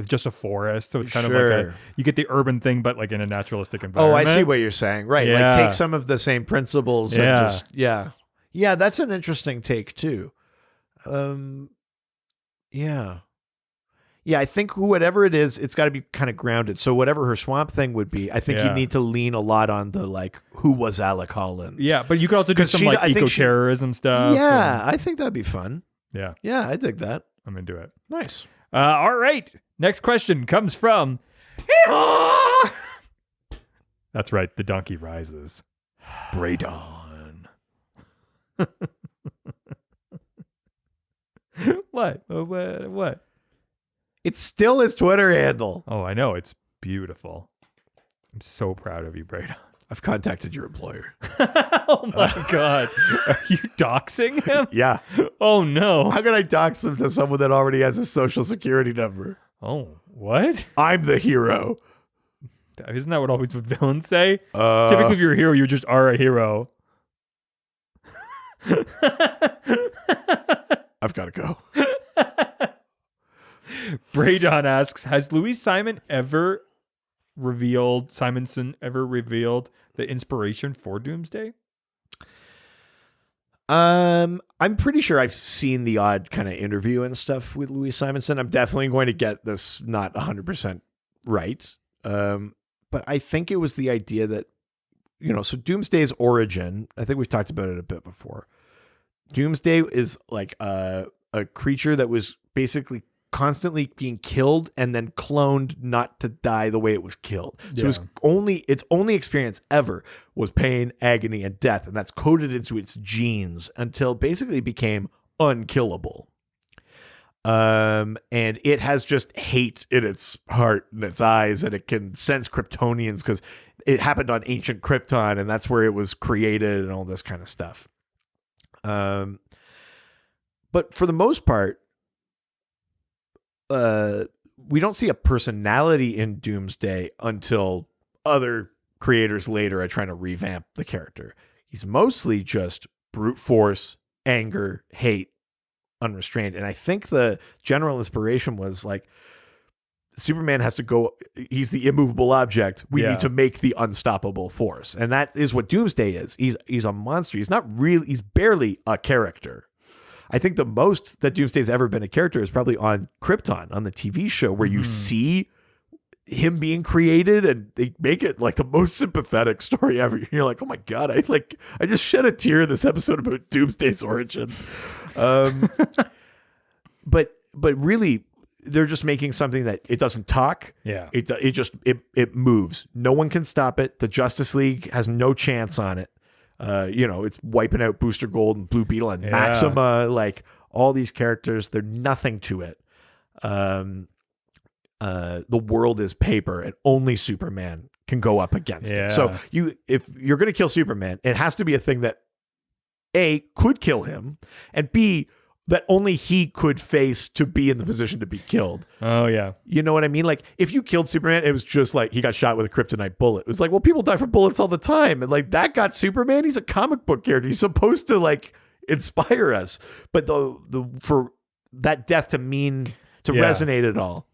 just a forest, so it's kind of like you get the urban thing, but like in a naturalistic environment. Oh, I see what you're saying. Right, like take some of the same principles and just yeah. That's an interesting take too. Yeah, I think whatever it is, it's got to be kind of grounded. So whatever her Swamp Thing would be, I think you need to lean a lot on the like, who was Alec Holland? Yeah, but you could also do some like eco-terrorism stuff. Yeah, I think that'd be fun. Yeah. Yeah, I dig that. I'm into it. Nice. All right. Next question comes from... That's right. The donkey rises. Braydon. What? What? It's still his Twitter handle. Oh, I know. It's beautiful. I'm so proud of you, Braydon. I've contacted your employer. Oh my God. Are you doxing him? Yeah. Oh no. How can I dox him to someone that already has a social security number? Oh, what? I'm the hero. Isn't that what always the villains say? Typically, if you're a hero, you just are a hero. I've got to go. Braydon asks, has Louise Simonson ever revealed the inspiration for Doomsday? I'm pretty sure I've seen the odd kind of interview and stuff with Louise Simonson. I'm definitely going to get this not 100% right. But I think it was the idea that, you know, so Doomsday's origin, I think we've talked about it a bit before. Doomsday is like a creature that was basically constantly being killed and then cloned not to die the way it was killed. So its only experience ever was pain, agony, and death, and that's coded into its genes until basically it became unkillable. And it has just hate in its heart and its eyes, and it can sense Kryptonians because it happened on ancient Krypton, and that's where it was created and all this kind of stuff. But for the most part, we don't see a personality in Doomsday until other creators later are trying to revamp the character. He's mostly just brute force, anger, hate, unrestrained. And I think the general inspiration was like, Superman has to go, he's the immovable object. We Yeah. need to make the unstoppable force. And that is what Doomsday is. He's a monster. He's not really, he's barely a character. I think the most that Doomsday's ever been a character is probably on Krypton, on the TV show, where you see him being created, and they make it like the most sympathetic story ever. You're like, oh my God, I just shed a tear in this episode about Doomsday's origin. But really, they're just making something that it doesn't talk. Yeah. It moves. No one can stop it. The Justice League has no chance on it. It's wiping out Booster Gold and Blue Beetle and Maxima, like all these characters. They're nothing to it. The world is paper, and only Superman can go up against it. So if you're going to kill Superman, it has to be a thing that A, could kill him, and B, that only he could face to be in the position to be killed. Oh, yeah. You know what I mean? Like, if you killed Superman, it was just like he got shot with a kryptonite bullet. It was like, well, people die from bullets all the time. And like, that got Superman. He's a comic book character. He's supposed to like inspire us. But for that death to resonate at all,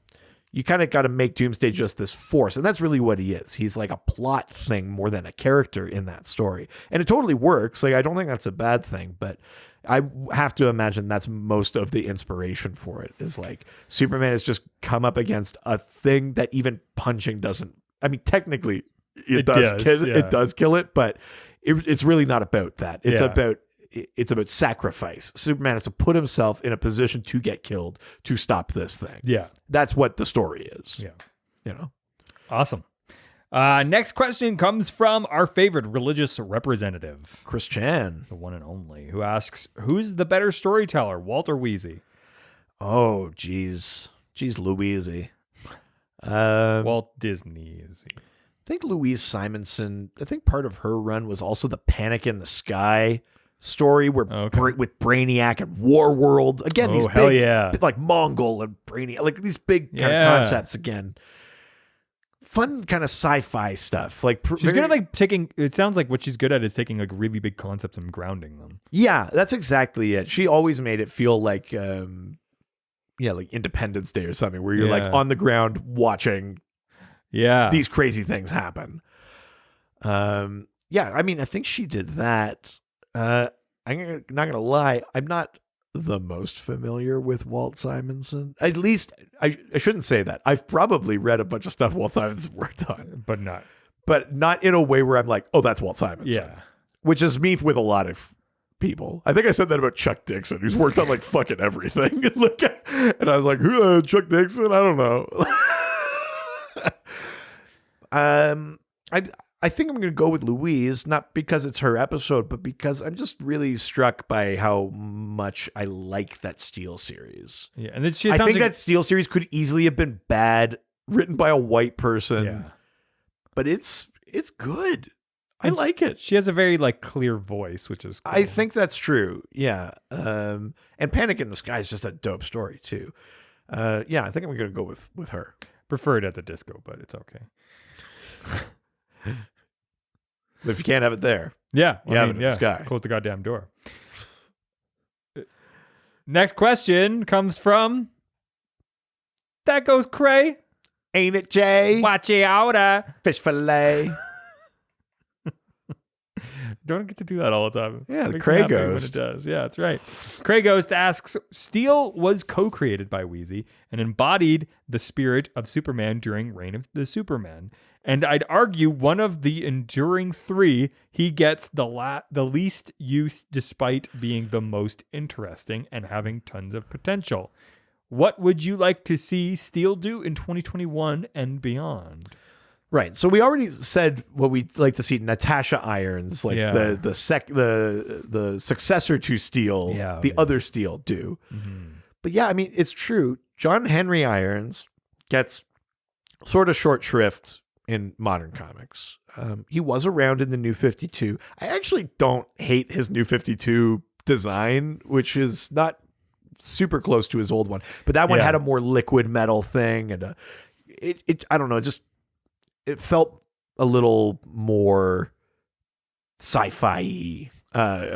you kind of got to make Doomsday just this force. And that's really what he is. He's like a plot thing more than a character in that story. And it totally works. Like, I don't think that's a bad thing, but I have to imagine that's most of the inspiration for it, is like Superman has just come up against a thing that even punching doesn't. I mean, technically it does kill it, but it's really not about that. It's about sacrifice. Superman has to put himself in a position to get killed to stop this thing. Yeah. That's what the story is. Yeah. Awesome. Next question comes from our favorite religious representative, Chris Chan, the one and only, who asks, who's the better storyteller, Walt or Wheezy? Oh, geez, Louise. Walt Disney. I think Louise Simonson, I think part of her run was also the Panic in the Sky story where with Brainiac and Warworld. Again, these big, like Mongol and Brainiac, like these big kind of concepts again. Fun kind of sci-fi stuff. Like she's good at like taking. It sounds like what she's good at is taking like really big concepts and grounding them. Yeah, that's exactly it. She always made it feel like, like Independence Day or something, where you're like on the ground watching, these crazy things happen. I mean, I think she did that. I'm not gonna lie, I'm not the most familiar with Walt Simonson. At least I shouldn't say that. I've probably read a bunch of stuff Walt Simonson worked on, but not in a way where I'm like, oh, that's Walt Simonson. Yeah, which is me with a lot of people. I think I said that about Chuck Dixon, who's worked on like fucking everything. And I was like, Chuck Dixon? I don't know. I think I'm going to go with Louise, not because it's her episode, but because I'm just really struck by how much I like that Steel series. Yeah, and I think that Steel series could easily have been bad, written by a white person, but it's good. I like it. She has a very like clear voice, which is cool. I think that's true. Yeah. And Panic in the Sky is just a dope story too. I think I'm going to go with her. Preferred at the disco, but it's okay. But if you can't have it there, you have it in the sky. Close the goddamn door. Next question comes from That Goes Cray. Ain't it, Jay? Watch it out. Fish fillet. Don't get to do that all the time. Yeah, the Cray Ghost. When it does. Yeah, that's right. Cray Ghost asks, Steel was co-created by Wheezy and embodied the spirit of Superman during Reign of the Superman. And I'd argue one of the enduring three, he gets the least use despite being the most interesting and having tons of potential. What would you like to see Steel do in 2021 and beyond? Right. So we already said what we'd like to see Natasha Irons, like the successor to Steel, the other Steel do. Mm-hmm. But yeah, I mean, it's true. John Henry Irons gets sort of short shrift in modern comics. He was around in the New 52. I actually don't hate his New 52 design, which is not super close to his old one. But that one Yeah. had a more liquid metal thing, and I don't know, it felt a little more sci-fi,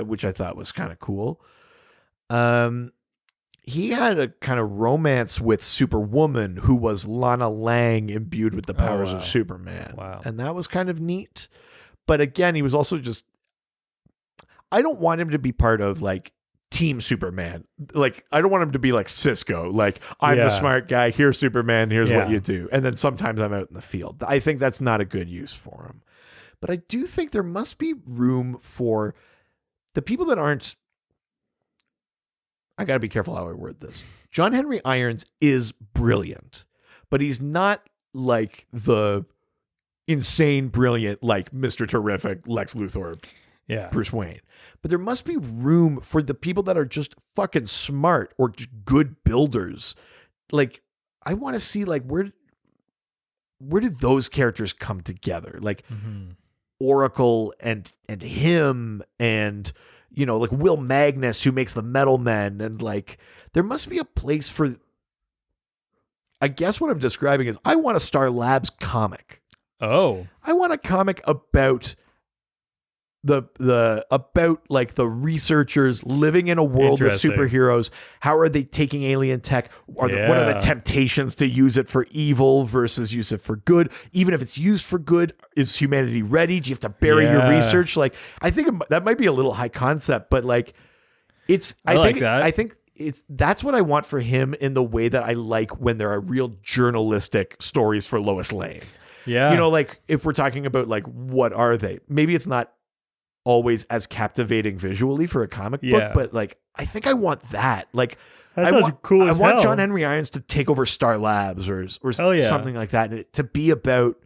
which I thought was kind of cool. He had a kind of romance with Superwoman, who was Lana Lang imbued with the powers of wow. Superman. Wow. And that was kind of neat. But again, he was also just, I don't want him to be part of like Team Superman. Like, I don't want him to be like Cisco. Like, I'm Yeah. the smart guy. Here's Superman. Here's what Yeah. you do. And then sometimes I'm out in the field. I think that's not a good use for him. But I do think there must be room for the people that aren't. I got to be careful how I word this. John Henry Irons is brilliant, but he's not like the insane brilliant, like Mr. Terrific, Lex Luthor, Yeah. Bruce Wayne. But there must be room for the people that are just fucking smart or just good builders. Like, I want to see like where did those characters come together? Like Oracle and him and like Will Magnus, who makes the Metal Men, and like there must be a place for. I guess what I'm describing is I want a Star Labs comic. Oh. I want a comic about about like the researchers living in a world with Interesting. superheroes. How are they taking alien tech? What are the Yeah. temptations to use it for evil versus use it for good? Even if it's used for good, is humanity ready? Do you have to bury your Yeah. research? Like, I think that might be a little high concept, but like, I like that. I think that's what I want for him in the way that I like when there are real journalistic stories for Lois Lane. Yeah. Like if we're talking about like, what are they? Maybe it's not always as captivating visually for a comic Yeah. book, but like, I think I want that. Like, That I sounds want, cool I as want hell. John Henry Irons to take over Star Labs or Hell yeah. something like that. And to be about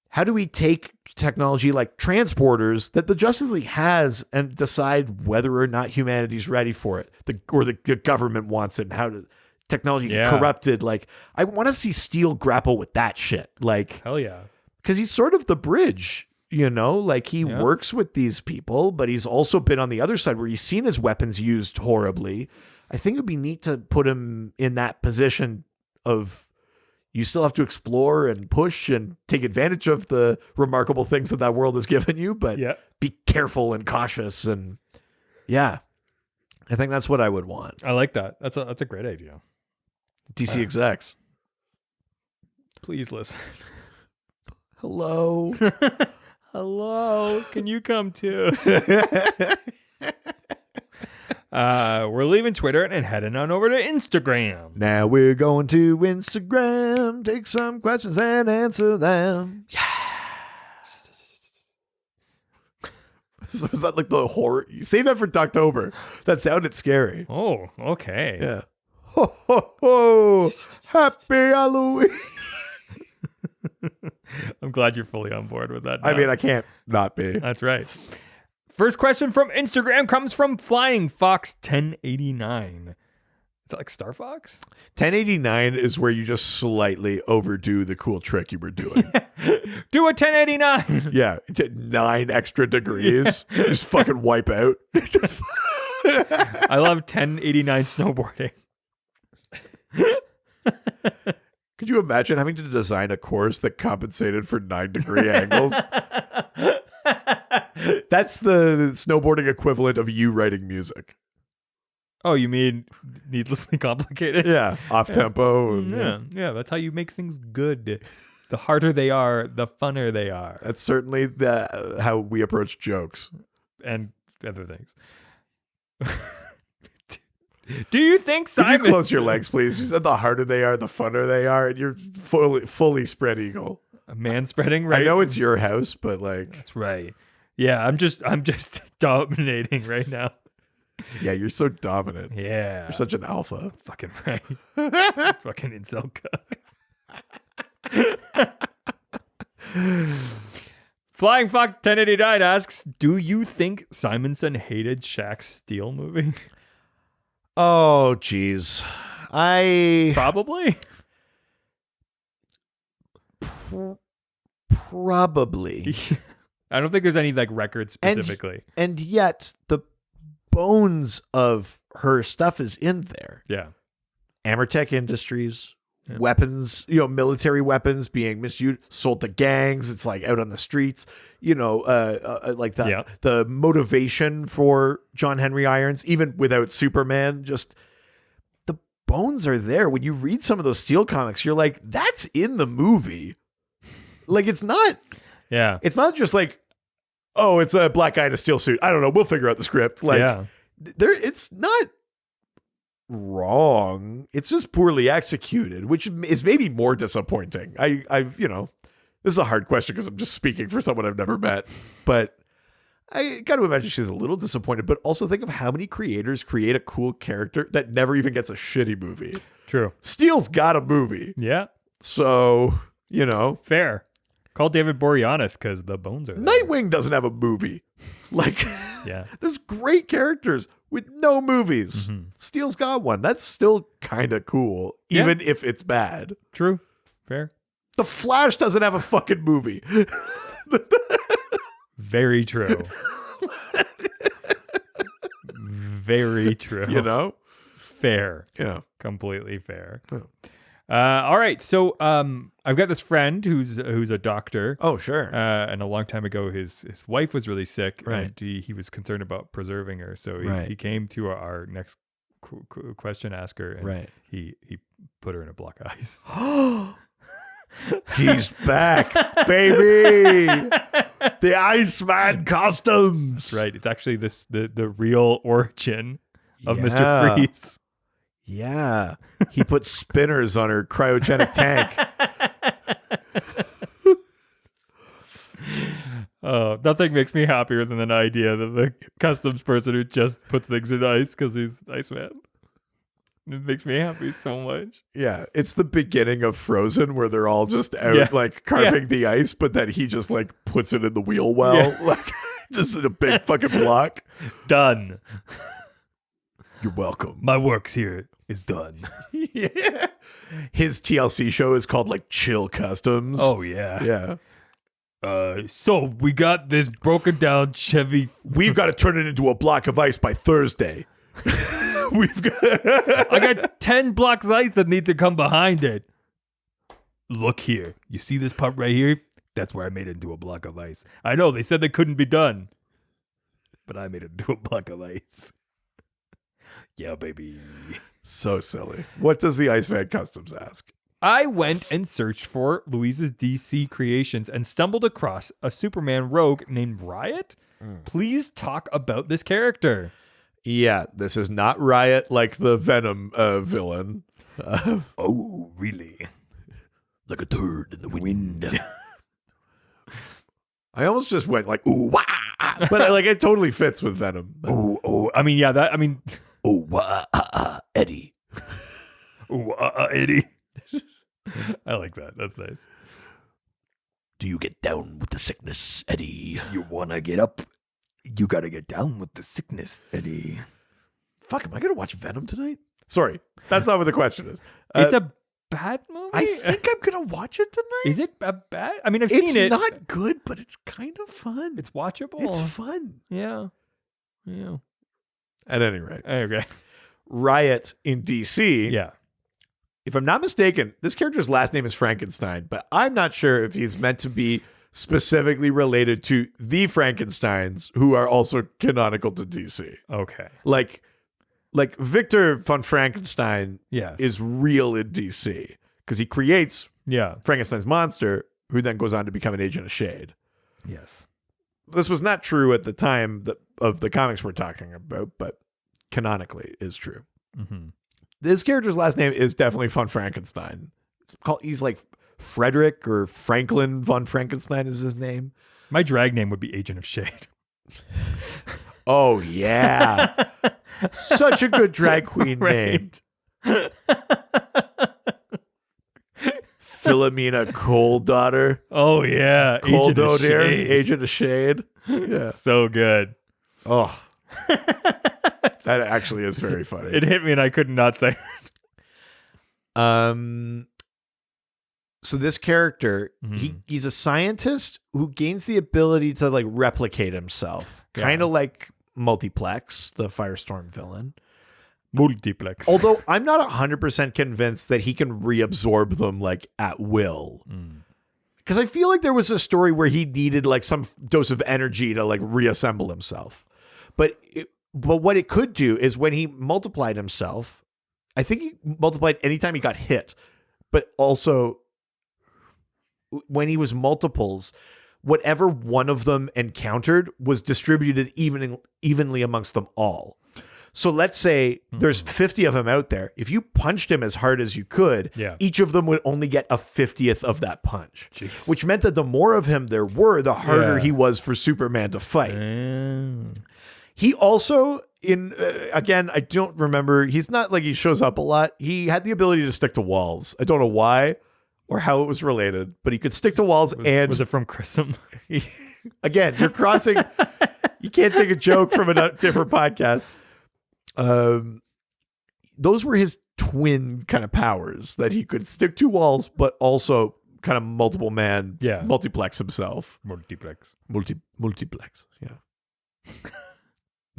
how do we take technology like transporters that the Justice League has and decide whether or not humanity's ready for it, or the government wants it, and how to technology get Yeah. corrupted. Like, I want to see Steel grapple with that shit. Like, Hell yeah. because he's sort of the bridge, like he Yeah. works with these people, but he's also been on the other side where he's seen his weapons used horribly. I think it'd be neat to put him in that position of you still have to explore and push and take advantage of the remarkable things that world has given you, but Yeah. be careful and cautious. And yeah, I think that's what I would want. I like that. That's a great idea. DC execs. Please listen. Hello. Hello. Can you come too? We're leaving Twitter and heading on over to Instagram. Now we're going to Instagram, take some questions and answer them. So is that like the horror? You say that for October. That sounded scary. Oh, okay. Yeah. Ho, ho, ho. Happy Halloween. I'm glad you're fully on board with that. I now. mean, I can't not be. That's right. First question from Instagram comes from Flying Fox 1089. Is that like Star Fox? 1089 is where you just slightly overdo the cool trick you were doing. Do a 1089. Yeah. 9 extra degrees. Just fucking wipe out. Just I love 1089 snowboarding. Could you imagine having to design a course that compensated for 9-degree angles? That's the snowboarding equivalent of you writing music. Oh, you mean needlessly complicated? Yeah, off tempo. Yeah. That's how you make things good. The harder they are, the funner they are, That's certainly how we approach jokes. and other things. Do you think Could you Simon? close your legs, please? You said the harder they are, the funner they are, and you're fully spread eagle. Man spreading, right? I know it's your house, but like, That's right. Yeah, I'm just dominating right now. yeah, you're so dominant. Yeah. You're such an alpha. Fucking right. Fucking incel cook. Flying Fox 1089 asks, do you think Simonson hated Shaq's Steel movie? Oh, geez. Probably. Probably. I don't think there's any like record specifically. And yet, the bones of her stuff is in there. Yeah. Amertech Industries, Yeah. weapons, military weapons being misused, sold to gangs. It's like out on the streets, like that. Yeah. The motivation for John Henry Irons, even without Superman, just the bones are there. When you read some of those Steel comics, you're like, that's in the movie. Like, it's not just like, oh, it's a black guy in a steel suit. I don't know. We'll figure out the script. Like, it's not wrong. It's just poorly executed, which is maybe more disappointing. This is a hard question because I'm just speaking for someone I've never met, but I got to imagine she's a little disappointed, but also think of how many creators create a cool character that never even gets a shitty movie. True. Steel's got a movie. Yeah. So, Fair. Call David Boreanaz because the bones are there. Nightwing doesn't have a movie. Like, Yeah. there's great characters with no movies. Mhm. Steel's got one. That's still kind of cool, Yeah. even if it's bad. True. Fair. The Flash doesn't have a fucking movie. Very true. Very true. Fair. Yeah. Completely fair. Yeah. All right. So I've got this friend who's a doctor. Oh, sure. And a long time ago, his wife was really sick, Right. and he was concerned about preserving her. So Right. he came to our next question asker, and Right. he put her in a block of ice. He's back, baby. The Iceman costumes. Right. It's actually the real origin of Yeah. Mr. Freeze. Yeah. He put spinners on her cryogenic tank. Oh, nothing makes me happier than an idea that the customs person who just puts things in ice because he's Iceman. It makes me happy so much. Yeah, it's the beginning of Frozen where they're all just out Yeah. like carving the ice, but then he just like puts it in the wheel well, Yeah. like just in a big fucking block. Done. You're welcome. My work's here is done. Yeah. His TLC show is called like Chill Customs. Oh yeah. yeah. So we got this broken down Chevy. We've got to turn it into a block of ice by Thursday. We've got I got 10 blocks of ice that need to come behind it. Look here. You see this part right here? That's where I made it into a block of ice. I know they said they couldn't be done, but I made it into a block of ice. Yeah, baby. So silly. What does the Iceman Customs ask? I went and searched for Louise's DC creations and stumbled across a Superman rogue named Riot. Please talk about this character. Yeah, this is not Riot like the Venom villain. Oh, really? Like a turd in the wind. I almost just went like, ooh, wah! But like it totally fits with Venom. Oh, I mean, yeah, Ooh, wah, Eddie. Ooh, Eddie. I like that. That's nice. Do you get down with the sickness, Eddie? You want to get up? You got to get down with the sickness, Eddie. Fuck, am I going to watch Venom tonight? Sorry, that's not what the question is. It's a bad movie? I think I'm going to watch it tonight. Is it a bad? I mean, I've It's seen it. not good, but it's kind of fun. It's watchable. It's fun. Yeah. At any rate, Okay. Riot in DC. Yeah. If I'm not mistaken, this character's last name is Frankenstein, but I'm not sure if he's meant to be specifically related to the Frankensteins, who are also canonical to DC. Okay. Like Victor von Frankenstein Yes. is real in DC because he creates Yeah. Frankenstein's monster, who then goes on to become an agent of Shade. Yes. This was not true at the time of the comics we're talking about, but canonically is true. Mm-hmm. This character's last name is definitely von Frankenstein. He's like Frederick or Franklin von Frankenstein is his name. My drag name would be Agent of Shade. Oh, yeah. Such a good drag queen name. Philomena Cole daughter. Oh, yeah. Cole Agent of Dodir, Shade. Agent of Shade. Yeah. So good. Oh. That actually is very funny. It hit me and I could not say. So this character, he's a scientist who gains the ability to like replicate himself. Yeah. Kind of like Multiplex, the Firestorm villain. Multiplex. Although I'm not 100% convinced that he can reabsorb them like at will. Because I feel like there was a story where he needed like some dose of energy to like reassemble himself. But what it could do is when he multiplied himself, I think he multiplied anytime he got hit. But also when he was multiples, whatever one of them encountered was distributed evenly amongst them all. So let's say there's 50 of them out there. If you punched him as hard as you could, each of them would only get a 50th of that punch. Jeez. Which meant that the more of him there were, the harder he was for Superman to fight. He also, again, I don't remember. He's not like he shows up a lot. He had the ability to stick to walls. I don't know why or how it was related, but he could stick to walls. Was it from Grissom? Again, you're crossing. You can't take a joke from a different podcast. Those were his twin kind of powers, that he could stick to walls, but also kind of multiple man multiplex himself. Multiplex. Multiplex. Yeah.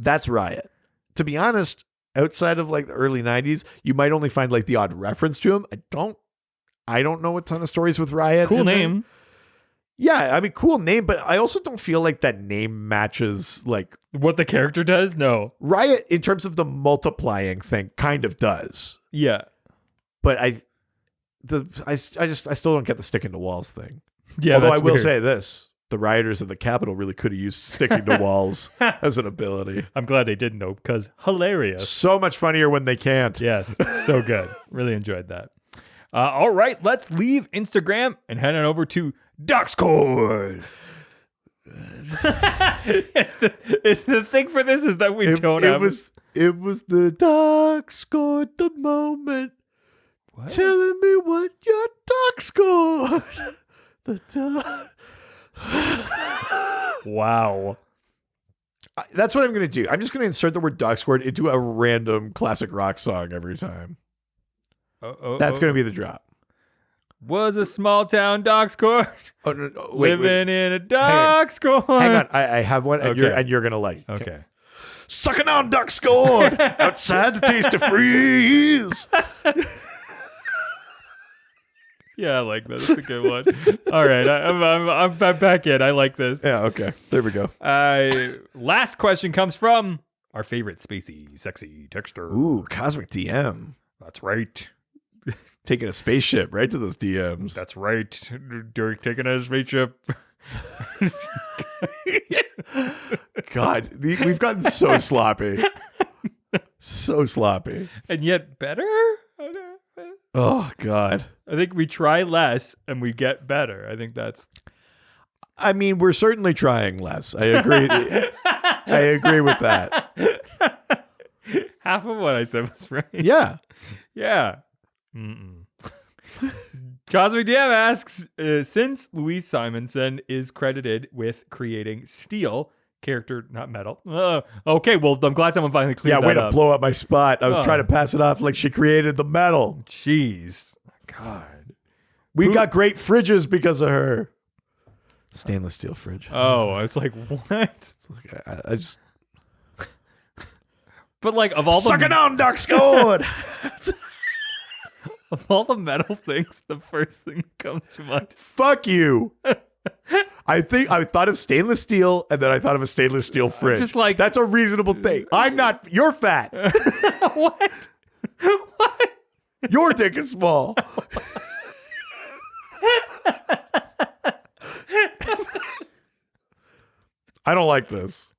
That's Riot. To be honest, outside of like the early 90s, you might only find like the odd reference to him. I don't know a ton of stories with Riot. Cool name. Yeah, I mean, cool name, but I also don't feel like that name matches like what the character does. No, Riot in terms of the multiplying thing kind of does. Yeah, but I still don't get the sticking to walls thing. Yeah, although I will weird. say this: the rioters of the Capitol really could have used sticking to walls as an ability. I'm glad they didn't though, because hilarious. So much funnier when they can't. Yes, so good. Really enjoyed that. All right, let's leave Instagram and head on over to Discord. It's the thing for this is that we don't have. It was the Doc scored the moment. What? Telling me what your Doc scored. The Doc. Wow. That's what I'm going to do. I'm just going to insert the word Doc scored into a random classic rock song every time. That's going to be the drop. Was a small town dog score. Oh, no, wait, living in a dog score. Hang on, I have one, and Okay. you're gonna like. Okay. Sucking on duck scored outside the taste of freeze. Yeah, I like this. It's a good one. All right, I'm back in. I like this. Yeah. Okay. There we go. Last question comes from our favorite spacey, sexy texter. Ooh, Cosmic DM. That's right. Taking a spaceship right to those DMs. That's right. During taking a spaceship. God, we've gotten so sloppy. So sloppy. And yet better? Oh, God. I think we try less and we get better. I think that's... I mean, we're certainly trying less. I agree. I agree with that. Half of what I said was right. Yeah. Yeah. Cosmic DM asks, since Louise Simonson is credited with creating Steel, character, not metal. Okay, well, I'm glad someone finally cleared that up. Yeah, way to blow up my spot. I was trying to pass it off like she created the metal. Jeez. God. We've got great fridges because of her. Stainless steel fridge. Oh, I was like, what? I just... But like, of all the... Suck it on, Doc scored! Of all the metal things, the first thing that comes to mind. Fuck you. I thought of stainless steel, and then I thought of a stainless steel fridge. Just like, that's a reasonable thing. I'm not. You're fat. What? What? Your dick is small. I don't like this.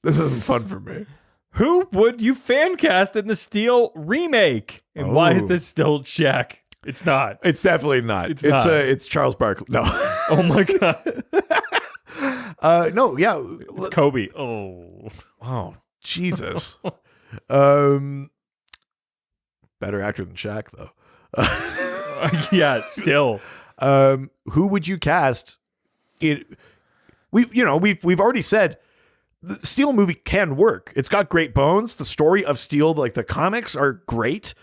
This isn't fun for me. Who would you fan cast in the Steel remake? And why is this still Shaq? It's not. It's definitely not. It's Charles Barkley. No. Oh my God. No, yeah. It's Kobe. Oh, Jesus. Better actor than Shaq, though. Yeah, still. Who would you cast? We've already said the Steel movie can work. It's got great bones. The story of Steel, like the comics, are great.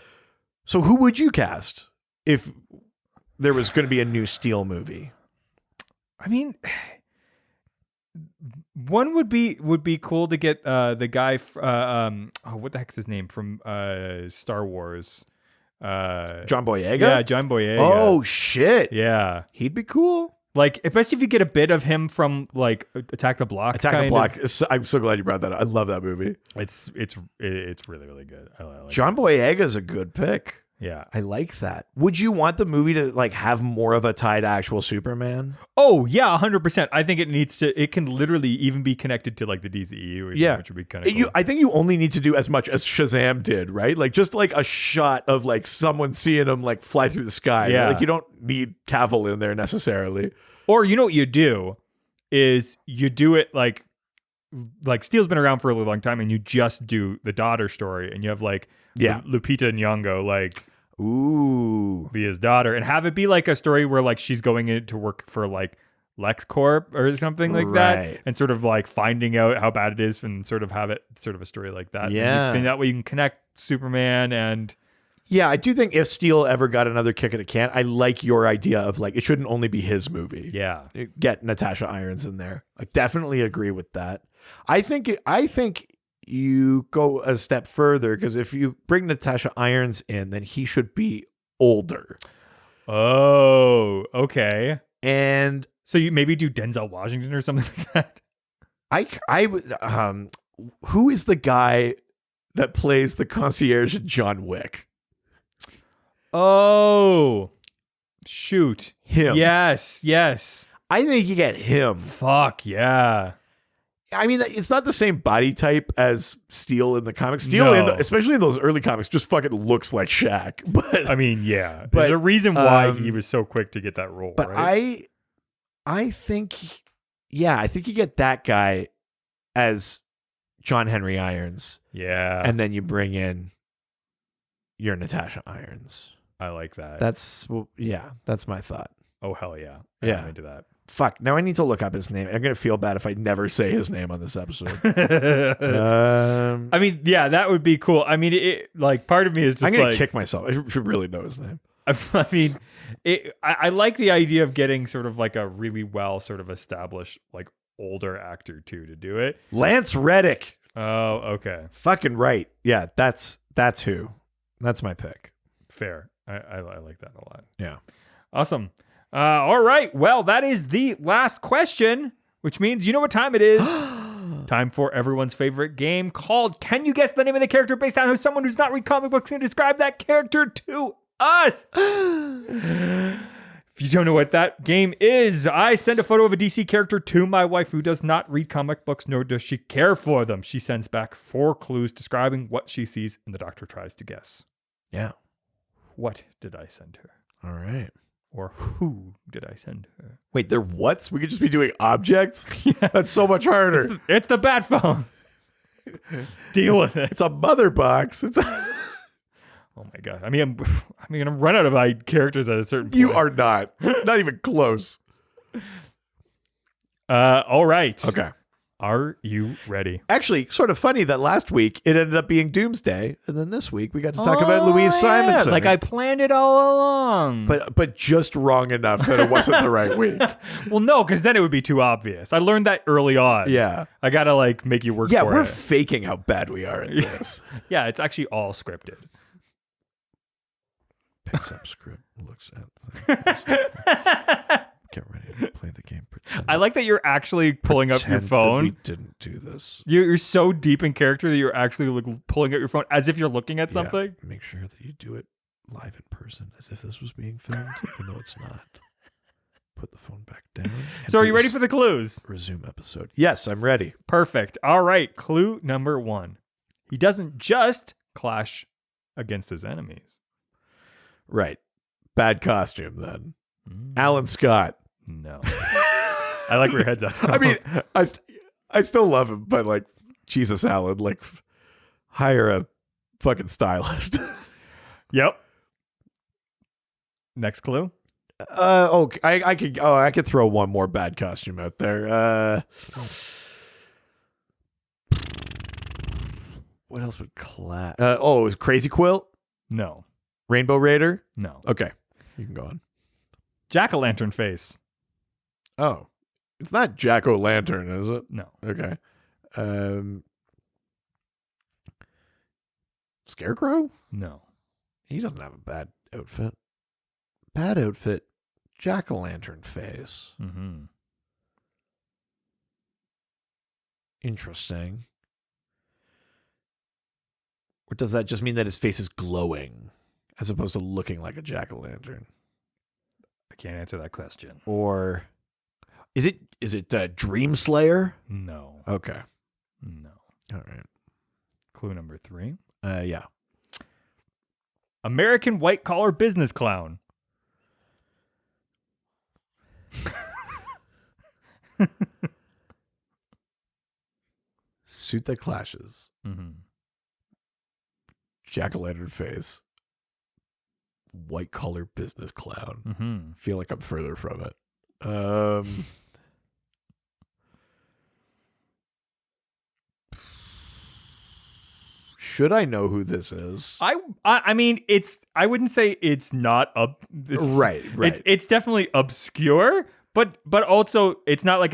So who would you cast if there was going to be a new Steel movie? I mean, One would be cool to get the guy. What the heck's his name from Star Wars? John Boyega? Yeah, John Boyega. Oh, shit. yeah. He'd be cool. Like, especially if you get a bit of him from like Attack the Block. Attack the kind Block. of. I'm so glad you brought that up. I love that movie. It's really, really good. I like John it. Boyega's a good pick. Yeah. I like that. Would you want the movie to like have more of a tie to actual Superman? Oh yeah, 100%. I think it needs to. It can literally even be connected to like the DCEU. Yeah. which would be kind of cool. I think you only need to do as much as Shazam did, right? Like just like a shot of like someone seeing him like fly through the sky. Yeah. Like you don't need Cavill in there necessarily. Or you know what you do is you do it like Steel's been around for a really long time, and you just do the daughter story, and you have like Lupita Nyong'o like be his daughter, and have it be like a story where like she's going in to work for like LexCorp or something like that, and sort of like finding out how bad it is, and sort of have it sort of a story like that. Yeah, and that way you can connect Superman and. Yeah, I do think if Steel ever got another kick at a can, I like your idea of like it shouldn't only be his movie. Yeah, get Natasha Irons in there. I definitely agree with that. I think you go a step further because if you bring Natasha Irons in, then he should be older. Oh, okay. And so you maybe do Denzel Washington or something like that. Who is the guy that plays the concierge in John Wick? Oh, shoot. Him. Yes. I think you get him. Fuck, yeah. I mean, it's not the same body type as Steel in the comics. Steel, especially in those early comics, just fucking looks like Shaq. But I mean, yeah. But, there's a reason why he was so quick to get that role, but right? I think you get that guy as John Henry Irons. Yeah. And then you bring in your Natasha Irons. I like that. That's my thought. Oh, hell yeah. Yeah. I'm into that. Fuck, now I need to look up his name. I'm going to feel bad if I never say his name on this episode. I mean, yeah, that would be cool. I mean, like part of me is just I'm going to like, kick myself. I should really know his name. I mean, I like the idea of getting sort of like a really well sort of established like older actor too to do it. Lance Reddick. Oh, okay. Fucking right. Yeah, that's who. That's my pick. Fair. I like that a lot. Yeah. Awesome. All right. Well, that is the last question, which means you know what time it is. Time for everyone's favorite game called Can You Guess the Name of the Character based on who someone who's not read comic books can describe that character to us. If you don't know what that game is, I send a photo of a DC character to my wife who does not read comic books, nor does she care for them. She sends back 4 clues describing what she sees, and the doctor tries to guess. Yeah. What did I send her? All right. Or who did I send her? Wait, they're what? We could just be doing objects? Yeah. That's so much harder. It's the bat phone. Deal with it. It's a mother box. It's Oh my god. I mean, I'm gonna run out of characters at a certain point. You are not. Not even close. All right. Okay. Are you ready? Actually, sort of funny that last week it ended up being Doomsday, and then this week we got to talk about Louise Simonson. Like I planned it all along. But just wrong enough that it wasn't the right week. Well, no, because then it would be too obvious. I learned that early on. Yeah. I gotta make you work for it. Yeah, we're faking how bad we are at this. Yeah, it's actually all scripted. Picks up script, looks at get ready to play the game. I like that you're actually pulling up your phone. We didn't do this. You're so deep in character that you're actually pulling up your phone as if you're looking at something. Make sure that you do it live in person as if this was being filmed, even though it's not. Put the phone back down. So are you ready for the clues? Resume episode. Yes, I'm ready. Perfect. All right. Clue number 1. He doesn't just clash against his enemies. Right. Bad costume then. Alan Scott. No. I like where your head's at. I mean, I still love him, but Jesus, Alan, hire a fucking stylist. Yep. Next clue. I could throw one more bad costume out there. What else would clash? It was Crazy Quilt? No. Rainbow Raider? No. Okay. You can go on. Jack-o'-lantern face. Oh. It's not Jack-o'-lantern, is it? No. Okay. Scarecrow? No. He doesn't have a bad outfit. Bad outfit. Jack-o'-lantern face. Mm-hmm. Interesting. Or does that just mean that his face is glowing as opposed to looking like a jack-o'-lantern? I can't answer that question. Or is it Dream Slayer? No. Okay. No. All right. Clue number 3. Yeah. American white-collar business clown. Suit that clashes. Mm-hmm. Jack-o'-lantern face. White collar business clown. Mm-hmm. Feel like I'm further from it. Should I know who this is? I mean, I wouldn't say it's not Right. It's definitely obscure, but also it's not like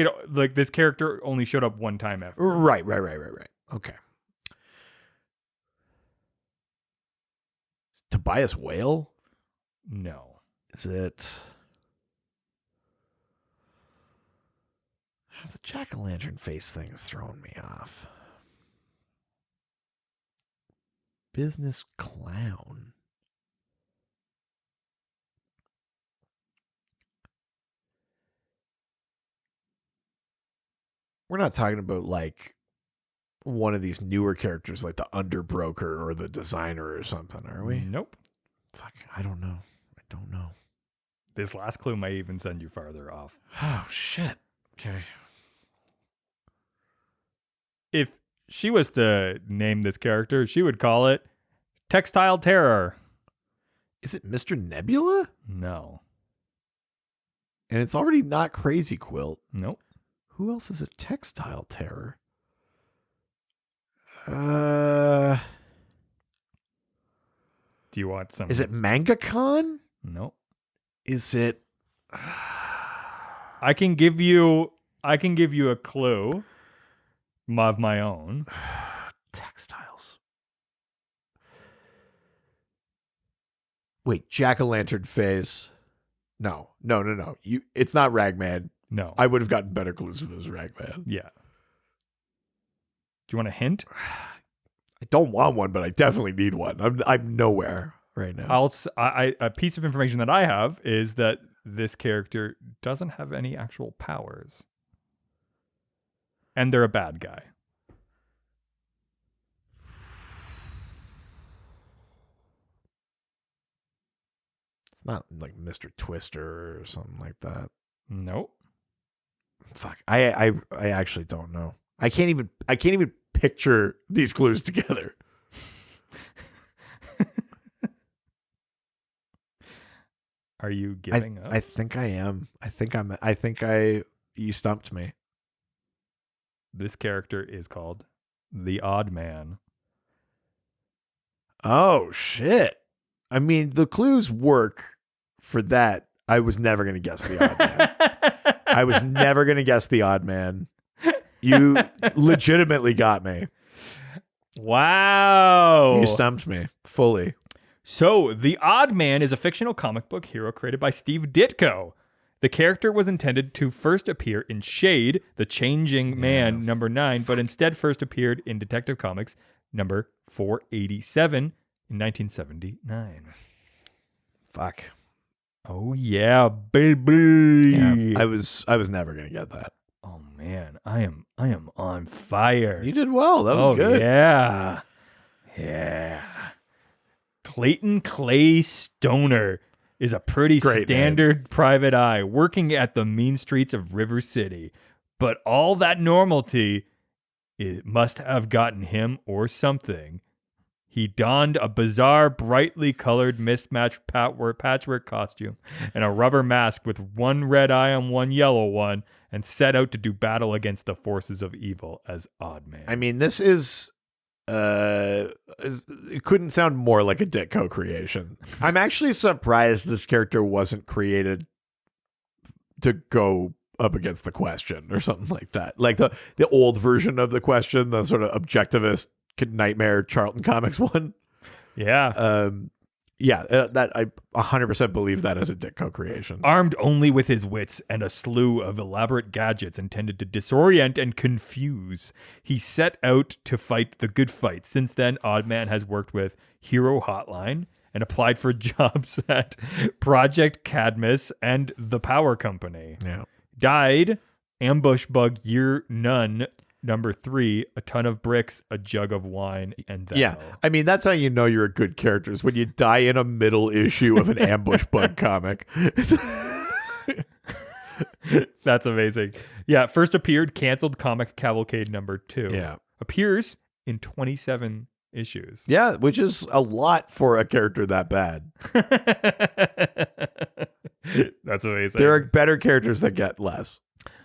this character only showed up one time ever. Right. Okay. Tobias Whale? No. Is it? The jack-o'-lantern face thing is throwing me off. Business clown. We're not talking about like one of these newer characters like the underbroker or the designer or something, are we? Nope. Fuck, I don't know. This last clue might even send you farther off. Oh, shit. Okay. If she was to name this character, she would call it Textile Terror. Is it Mr. Nebula? No. And it's already not Crazy Quilt. Nope. Who else is a textile terror? Do you want some? Is it MangaCon? Nope. Is it? I can give you a clue of my own. Textiles. Wait, jack-o'-lantern face. No. It's not Ragman. No. I would have gotten better clues if it was Ragman. Yeah. Do you want a hint? I don't want one, but I definitely need one. I'm nowhere right now. A piece of information that I have is that this character doesn't have any actual powers. And they're a bad guy. It's not like Mr. Twister or something like that. Nope. Fuck. I actually don't know. I can't even picture these clues together. Are you giving up? I think I am. You stumped me. This character is called the Odd Man. Oh shit. I mean, the clues work for that. I was never going to guess the Odd Man. I was never going to guess the Odd Man. You legitimately got me. Wow. You stumped me fully. So, The Odd Man is a fictional comic book hero created by Steve Ditko. The character was intended to first appear in Shade, The Changing Man, number 9, but instead first appeared in Detective Comics number 487 in 1979. Fuck. Oh yeah, baby. Yeah, I was never gonna get that. Oh man, I am on fire. You did well. That was good. Yeah. Yeah. Clayton Clay Stoner is a pretty Great standard private eye working at the mean streets of River City. But all that normality, it must have gotten him or something. He donned a bizarre, brightly colored, mismatched patchwork costume and a rubber mask with one red eye and one yellow one, and set out to do battle against the forces of evil as Odd Man. I mean, this is it couldn't sound more like a Ditko creation. I'm actually surprised this character wasn't created to go up against the Question or something like that. Like the old version of the Question, the sort of objectivist nightmare Charlton Comics one. Yeah. That I 100% believe that as a Ditko creation. Armed only with his wits and a slew of elaborate gadgets intended to disorient and confuse, he set out to fight the good fight. Since then, Oddman has worked with Hero Hotline and applied for jobs at Project Cadmus and The Power Company. Yeah. Died, Ambush Bug Year None, number 3, a ton of bricks, a jug of wine, and thou. Yeah. I mean, that's how you know you're a good character, is when you die in a middle issue of an Ambush Bug comic. That's amazing. Yeah, first appeared canceled comic Cavalcade number 2. Yeah. Appears in 27 issues. Yeah, which is a lot for a character that bad. That's amazing. There are better characters that get less.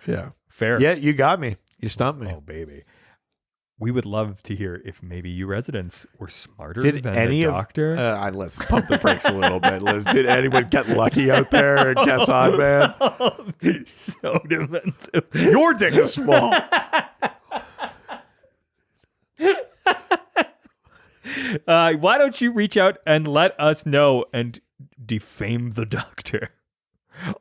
Yeah. Fair. Yeah, you got me. You stumped me. Oh, baby. We would love to hear if maybe you residents were smarter Did than any the of doctor. let's pump the brakes a little bit, Liz. Did anyone get lucky out there and guess odd, man? So demented. Your dick is small. Why don't you reach out and let us know and defame the doctor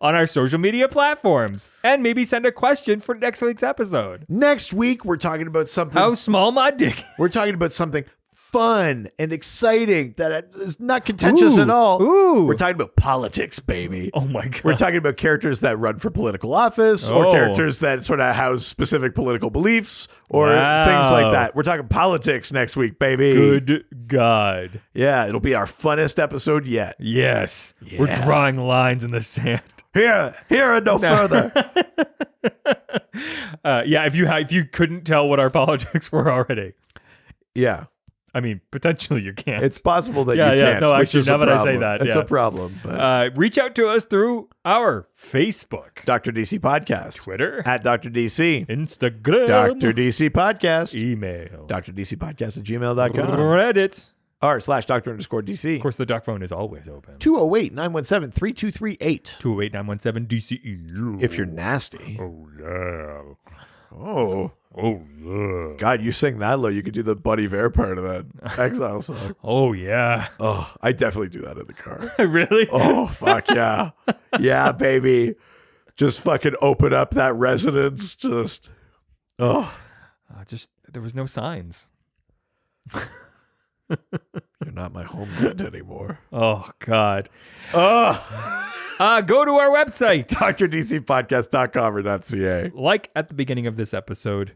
on our social media platforms, and maybe send a question for next week's episode. Next week, we're talking about something. How small my dick? We're talking about something fun and exciting that is not contentious at all. Ooh. We're talking about politics, baby. Oh my god. We're talking about characters that run for political office, or Oh. characters that sort of house specific political beliefs, or Wow. things like that. We're talking politics next week, baby. Good God. Yeah, it'll be our funnest episode yet. Yes. We're Yeah. drawing lines in the sand. Here and no further. Yeah, if you couldn't tell what our politics were already. Yeah. I mean, potentially you can. It's possible that Yeah, you yeah. can't. No, which actually, is a now that I say problem. that, It's yeah. a problem. But Reach out to us through our Facebook, Dr. DC Podcast. Twitter, At Dr. DC. Instagram, Dr. DC Podcast. email, DrDCPodcast at gmail.com. Reddit. r/Dr_DC. Of course, the doc phone is always open. 208-917-3238. 208-917-DCEU. If you're nasty. Oh, yeah. Oh. Oh, yeah. God, you sing that low, you could do the Buddy Bear part of that Exile song. Oh, yeah. Oh, I definitely do that in the car. Really? Oh, fuck yeah. Yeah, baby. Just fucking open up that resonance. Just, oh. There was no signs. You're not my homeland anymore. Oh, God. Oh. Go to our website. DrDCPodcast.com or .ca. Like at the beginning of this episode,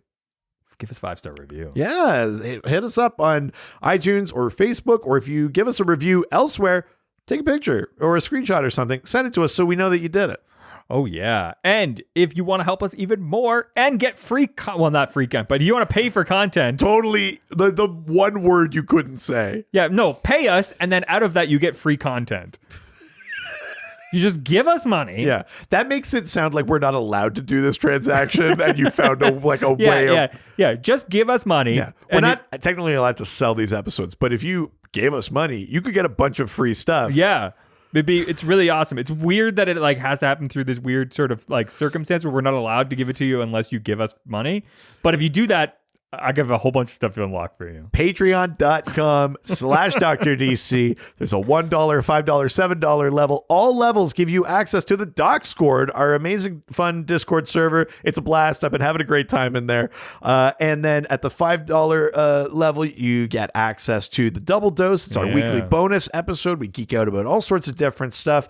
give us a 5-star review. Yeah, hit us up on iTunes or Facebook, or if you give us a review elsewhere, take a picture or a screenshot or something. Send it to us so we know that you did it. Oh, yeah. And if you want to help us even more and get free, well, not free content, but you want to pay for content. Totally the one word you couldn't say. Yeah, no, pay us. And then out of that, you get free content. You just give us money. Yeah, that makes it sound like we're not allowed to do this transaction, and you found a way. Yeah. Just give us money. Yeah, we're not technically allowed to sell these episodes, but if you gave us money, you could get a bunch of free stuff. Yeah. It's really awesome. It's weird that it like has to happen through this weird sort of like circumstance where we're not allowed to give it to you unless you give us money. But if you do that, I give a whole bunch of stuff to unlock for you. Patreon.com/DrDC. There's a $1, $5, $7 level. All levels give you access to the Discord, our amazing, fun Discord server. It's a blast. I've been having a great time in there. And then at the $5 level, you get access to the Double Dose. It's our weekly bonus episode. We geek out about all sorts of different stuff.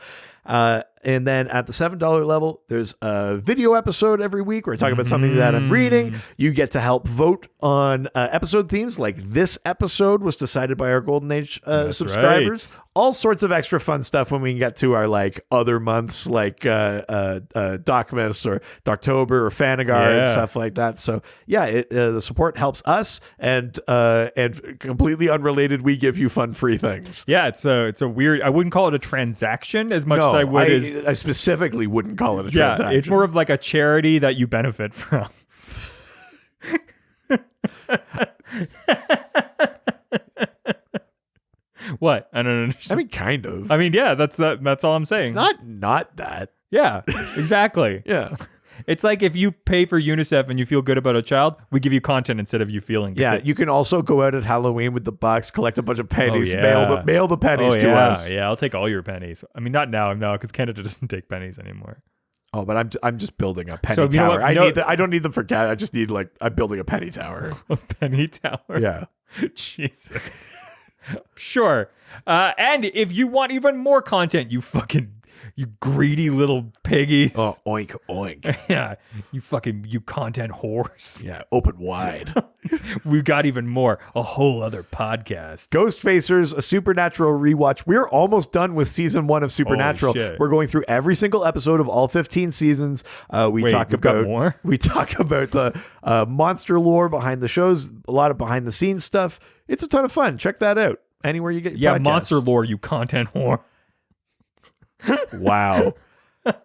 And then at the $7 level, there's a video episode every week where I talk about something that I'm reading. You get to help vote on episode themes. Like this episode was decided by our Golden Age subscribers. Right. All sorts of extra fun stuff when we can get to our like other months, like Docmas or Doctober or Fanagar and stuff like that. So yeah, the support helps us, and completely unrelated, we give you fun free things. Yeah, it's a weird. I wouldn't call it a transaction as much as I would. I specifically wouldn't call it a transaction. Yeah, it's more of like a charity that you benefit from. What? I don't understand. I mean, kind of. I mean, yeah, that's all I'm saying. It's not that. Yeah, exactly. Yeah. It's like if you pay for UNICEF and you feel good about a child, we give you content instead of you feeling good. Yeah, you can also go out at Halloween with the bucks, collect a bunch of pennies, Oh, yeah. mail the pennies to us. Yeah, I'll take all your pennies. I mean, not now, no, because Canada doesn't take pennies anymore. Oh, but I'm just building a penny So, you know tower. what? I don't need them for cat. I just need I'm building a penny tower. A penny tower. Yeah. Jesus. Sure. And if you want even more content, you greedy little piggies. Oh, oink oink. Yeah. You content whores. Yeah, open wide. We've got even more. A whole other podcast. Ghostfacers, a Supernatural rewatch. We're almost done with season 1 of Supernatural. Holy shit. We're going through every single episode of all 15 seasons. We Wait, talk we've got about more? We talk about the monster lore behind the shows, a lot of behind the scenes stuff. It's a ton of fun. Check that out. Anywhere you get your podcasts. Monster lore, you content whore. Wow.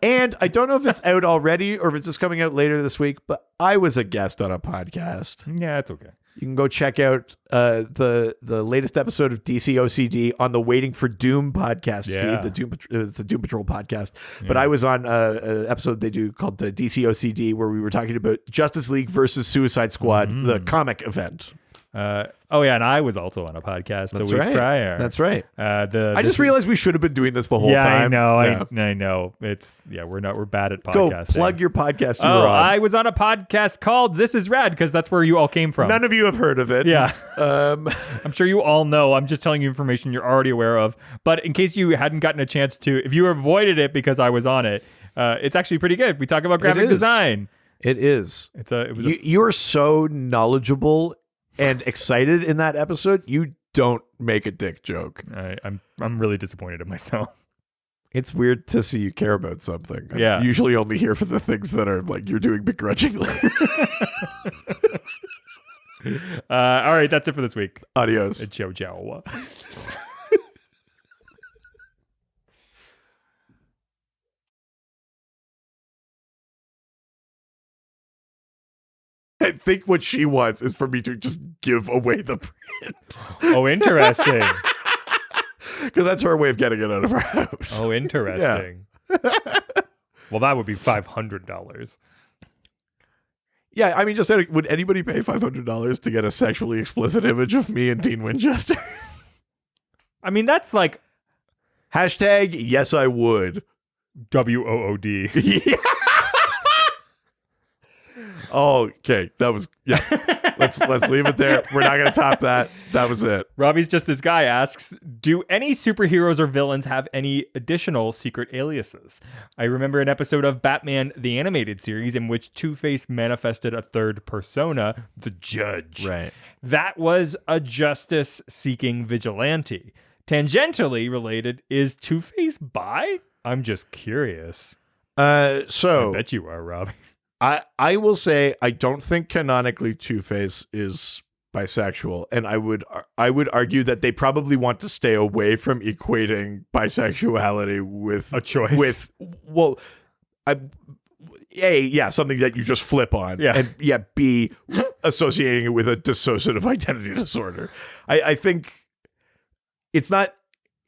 And I don't know if it's out already or if it's just coming out later this week, but I was a guest on a podcast. Yeah, it's okay. You can go check out the latest episode of DC OCD on the Waiting for Doom podcast Yeah. feed. It's a Doom Patrol podcast. But I was on an episode they do called the DC OCD where we were talking about Justice League versus Suicide Squad, the comic event. And I was also on a podcast the week prior. That's right. I just realized we should have been doing this the whole time. I know. We're bad at Go podcasting. plug your podcast you were on. I was on a podcast called This Is Rad because that's where you all came from. None of you have heard of it. Yeah. I'm sure you all know. I'm just telling you information you're already aware of. But in case you hadn't gotten a chance to, if you avoided it because I was on it, it's actually pretty good. We talk about graphic design. It is. You're so knowledgeable and excited in that episode. You don't make a dick joke. I'm really disappointed in myself. It's weird to see you care about something. I'm Yeah. usually only here for the things that are like you're doing begrudgingly. All right, that's it for this week. Adios. Ciao, ciao. I think what she wants is for me to just give away the print. Oh, interesting. Because that's her way of getting it out of our house. Oh, interesting. Well, that would be $500. Yeah, I mean, just would anybody pay $500 to get a sexually explicit image of me and Dean Winchester? I mean, that's like Hashtag yes, I would. WOOD. Yeah. Oh, okay. That was Let's leave it there. We're not gonna top that. That was it. Robbie's Just This Guy asks, do any superheroes or villains have any additional secret aliases? I remember an episode of Batman the Animated Series in which Two-Face manifested a third persona, the Judge. Right. That was a justice-seeking vigilante. Tangentially related, is Two-Face bi? I'm just curious. So I bet you are, Robbie. I will say I don't think canonically Two-Face is bisexual, and I would argue that they probably want to stay away from equating bisexuality with A choice. Something that you just flip on, Yeah. and B, associating it with a dissociative identity disorder. I think it's not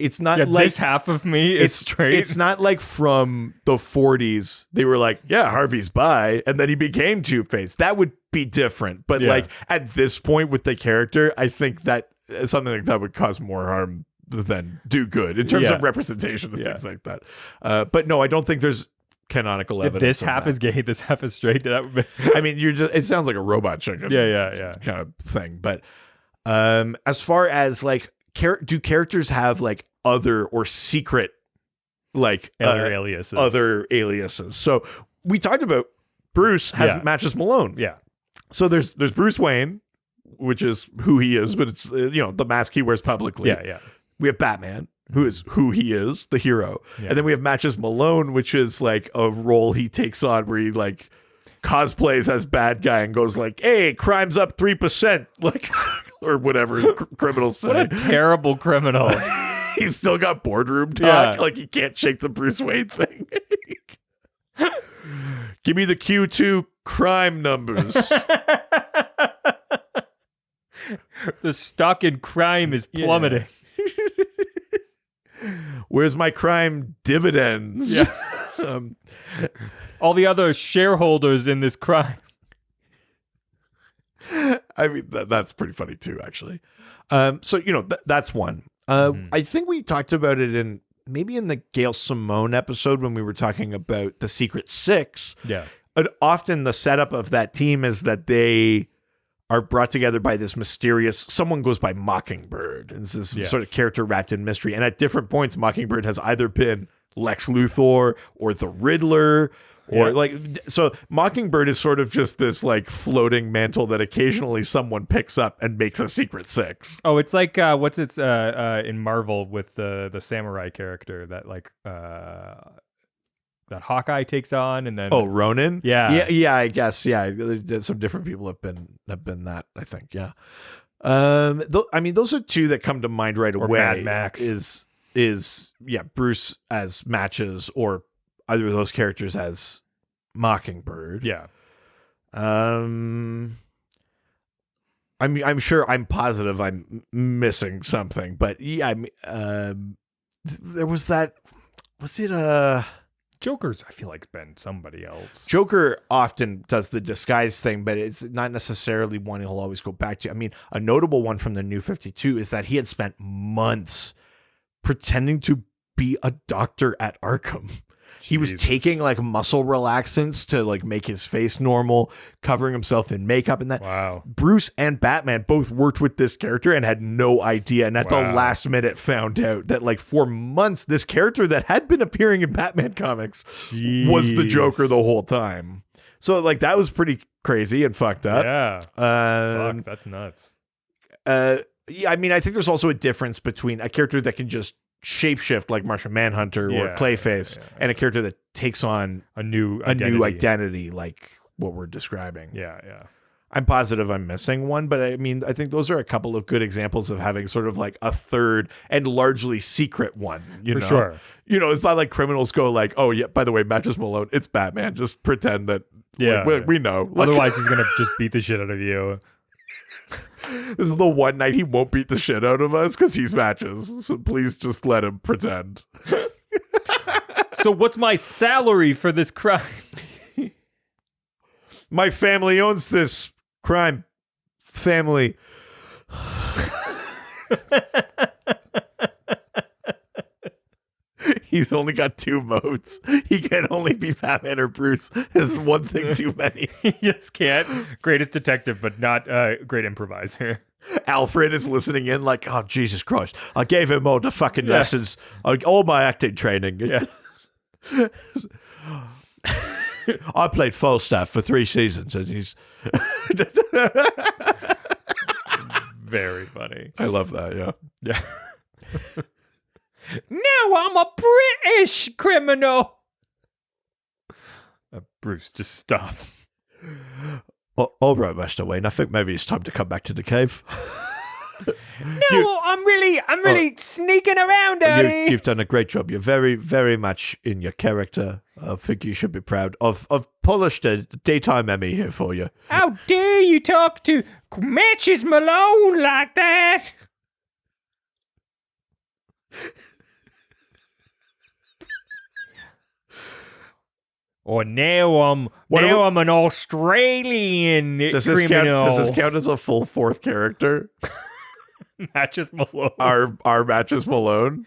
like this half of me is straight. It's not like from the 40s they were like, yeah, Harvey's bi, and then he became Two-Face. That would be different. But like at this point with the character, I think that something like that would cause more harm than do good in terms of representation and things like that. But no, I don't think there's canonical evidence. This half is gay, this half is straight. That would be I mean, it sounds like a robot chicken. Yeah. Kind of thing. But as far as like, do characters have like other or secret like other aliases? Other aliases. So we talked about Bruce matches Malone. Yeah. So there's Bruce Wayne, which is who he is, but it's the mask he wears publicly. Yeah. We have Batman, who is who he is, the hero, and then we have matches Malone, which is like a role he takes on where he like cosplays as bad guy and goes like, "Hey, crime's up 3%," like or whatever criminals say. What a terrible criminal. He's still got boardroom talk. Like he can't shake the Bruce Wayne thing. Give me the Q2 crime numbers. The stock in crime is plummeting. Where's my crime dividends? Yeah. All the other shareholders in this crime. I mean, that's pretty funny too, actually. So, that's one. I think we talked about it maybe in the Gail Simone episode when we were talking about the Secret Six. Yeah. And often the setup of that team is that they are brought together by this mysterious, someone goes by Mockingbird. And it's this sort of character wrapped in mystery. And at different points, Mockingbird has either been Lex Luthor or the Riddler, or so Mockingbird is sort of just this like floating mantle that occasionally someone picks up and makes a Secret Six. Oh, it's like in Marvel with the samurai character that that Hawkeye takes on, and then Ronin. Yeah. I guess some different people have been that, I think. Yeah. I mean, those are two that come to mind right away. Mad Max is Bruce as Matches, or either of those characters as Mockingbird. Yeah. I'm positive I'm missing something, but yeah, there was that. Was it Joker's, I feel like, it's been somebody else. Joker often does the disguise thing, but it's not necessarily one he'll always go back to. I mean, a notable one from the New 52 is that he had spent months pretending to be a doctor at Arkham. He was taking like muscle relaxants to like make his face normal, covering himself in makeup and that. Wow. Bruce and Batman both worked with this character and had no idea. And at the last minute found out that like for months, this character that had been appearing in Batman comics was the Joker the whole time. So like that was pretty crazy and fucked up. Yeah. Fuck, that's nuts. Yeah, I mean, I think there's also a difference between a character that can just shapeshift like Martian Manhunter or Clayface and a character that takes on a new identity like what we're describing. Yeah. I'm positive I'm missing one, but I mean, I think those are a couple of good examples of having sort of like a third and largely secret one, For sure. It's not like criminals go like, oh yeah, by the way, Matches Malone, it's Batman. Just pretend that we know. Otherwise he's going to just beat the shit out of you. This is the one night he won't beat the shit out of us because he's Matches. So please just let him pretend. So what's my salary for this crime? My family owns this crime family. He's only got 2 modes. He can only be Batman or Bruce. There's one thing too many. He just can't. Greatest detective, but not great improviser. Alfred is listening in like, oh, Jesus Christ. I gave him all the fucking lessons, all my acting training. Yeah. I played Falstaff for 3 seasons, and he's... Very funny. I love that, yeah. Yeah. Now I'm a British criminal. Bruce, just stop. All right, Master Wayne. I think maybe it's time to come back to the cave. No, I'm really sneaking around, Daddy. You've done a great job. You're very, very much in your character. I think you should be proud. I've polished a daytime Emmy here for you. How dare you talk to Matches Malone like that? Or now I'm an Australian criminal. Does this count as a full 4th character? Matches Malone. Our Matches Malone.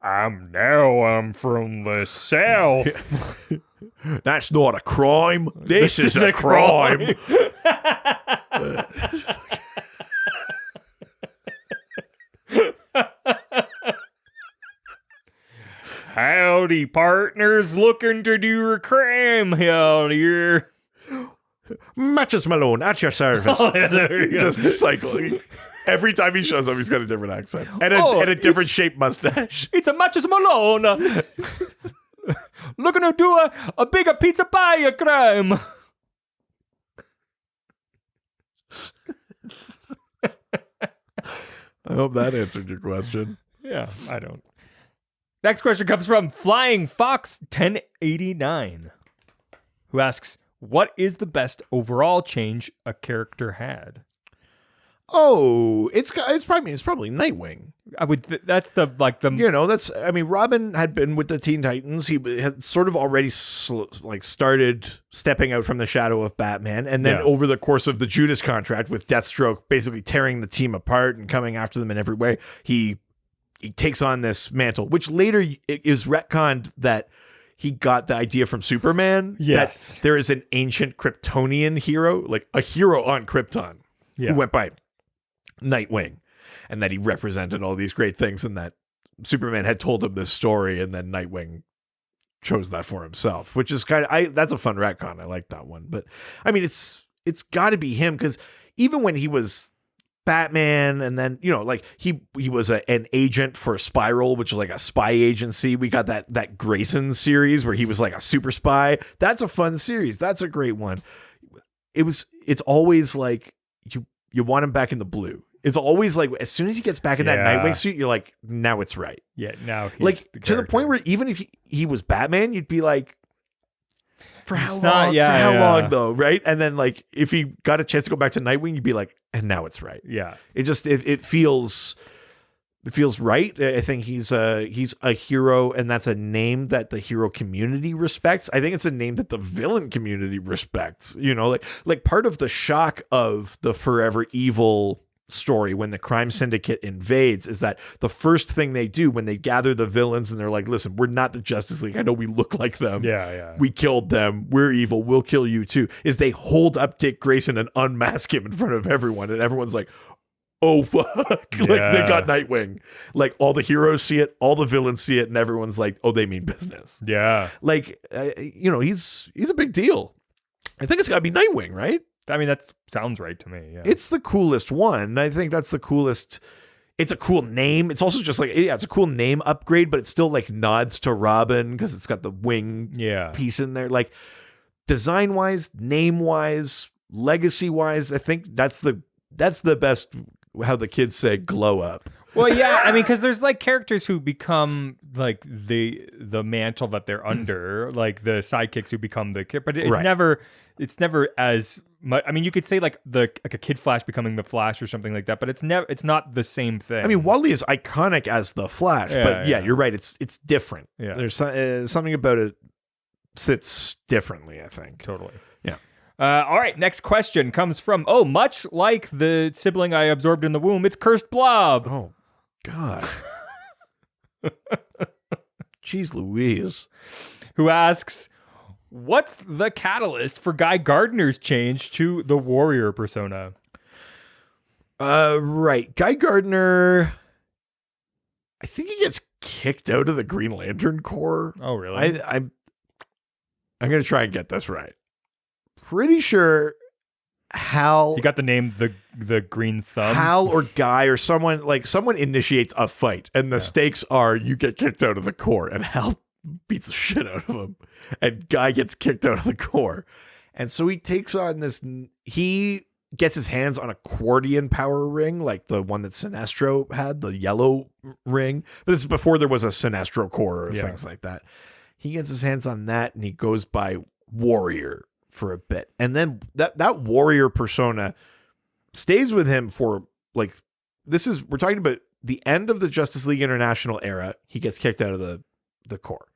I'm from the South. That's not a crime. This is a crime. Howdy, partners, looking to do a crime out here. Matches Malone at your service. Oh, yeah, there you go. Just cycling. Every time he shows up, he's got a different accent and a different shaped mustache. It's a Matches Malone. Looking to do a bigger pizza pie crime. I hope that answered your question. Yeah, I don't. Next question comes from Flying Fox 1089, who asks, what is the best overall change a character had? Oh, it's probably Nightwing. That's the You know, I mean, Robin had been with the Teen Titans. He had sort of already started stepping out from the shadow of Batman. And then over the course of the Judas contract with Deathstroke basically tearing the team apart and coming after them in every way, he takes on this mantle, which later is retconned that he got the idea from Superman. Yes. That there is an ancient Kryptonian hero, like a hero on Krypton, who went by Nightwing, and that he represented all these great things, and that Superman had told him this story, and then Nightwing chose that for himself, which is that's a fun retcon. I like that one. But I mean, it's got to be him, because even when he was Batman, and then, you know, like he was an agent for Spiral, which is like a spy agency. We got that Grayson series where he was like a super spy. That's a fun series. That's a great one. It's always like you want him back in the blue. It's always like, as soon as he gets back in that Nightwing suit, you're like, now it's right. Yeah, now he's like the to the point where even if he was Batman, you'd be like, for how It's long? not- for how yeah. long though, right? And then like if he got a chance to go back to Nightwing, you'd be like, and now it's right. Yeah. It just it feels right. I think he's a hero, and that's a name that the hero community respects. I think it's a name that the villain community respects. You know, like part of the shock of the Forever Evil story when the crime syndicate invades is that the first thing they do when they gather the villains and they're like, listen, we're not the Justice League. I know we look like them. Yeah. We killed them. We're evil. We'll kill you too. Is they hold up Dick Grayson and unmask him in front of everyone. And everyone's like, oh, fuck. Like they got Nightwing. Like all the heroes see it. All the villains see it. And everyone's like, oh, they mean business. Yeah. Like, you know, he's a big deal. I think it's got to be Nightwing, right? I mean, that sounds right to me. Yeah. It's the coolest one. I think that's the coolest. It's a cool name. It's also just like, it's a cool name upgrade, but it still like nods to Robin because it's got the wing piece in there. Like design wise, name wise, legacy wise, I think that's the best, how the kids say, glow up. Well, yeah, I mean, because there's like characters who become like the mantle that they're under, like the sidekicks who become the kid, but it's never as much. I mean, you could say like a Kid Flash becoming the Flash or something like that, but it's not the same thing. I mean, Wally is iconic as the Flash, but you're right. It's different. Yeah, there's something about it sits differently, I think. Totally. Yeah. All right, next question comes from, much like the sibling I absorbed in the womb, it's Cursed Blob. Oh, God. Jeez Louise. Who asks, what's the catalyst for Guy Gardner's change to the warrior persona? Right. Guy Gardner, I think he gets kicked out of the Green Lantern Corps. Oh, really? I'm going to try and get this right. Pretty sure Hal... You got the name the Green Thumb? Hal or Guy or someone initiates a fight, and the stakes are you get kicked out of the Corps, and Hal beats the shit out of him, and Guy gets kicked out of the Corps. And so he takes on this... He gets his hands on a Quardian power ring, like the one that Sinestro had, the yellow ring. But this is before there was a Sinestro Corps or things like that. He gets his hands on that, and he goes by Warrior for a bit. And then that warrior persona stays with him for like, we're talking about the end of the Justice League International era. He gets kicked out of the Corps.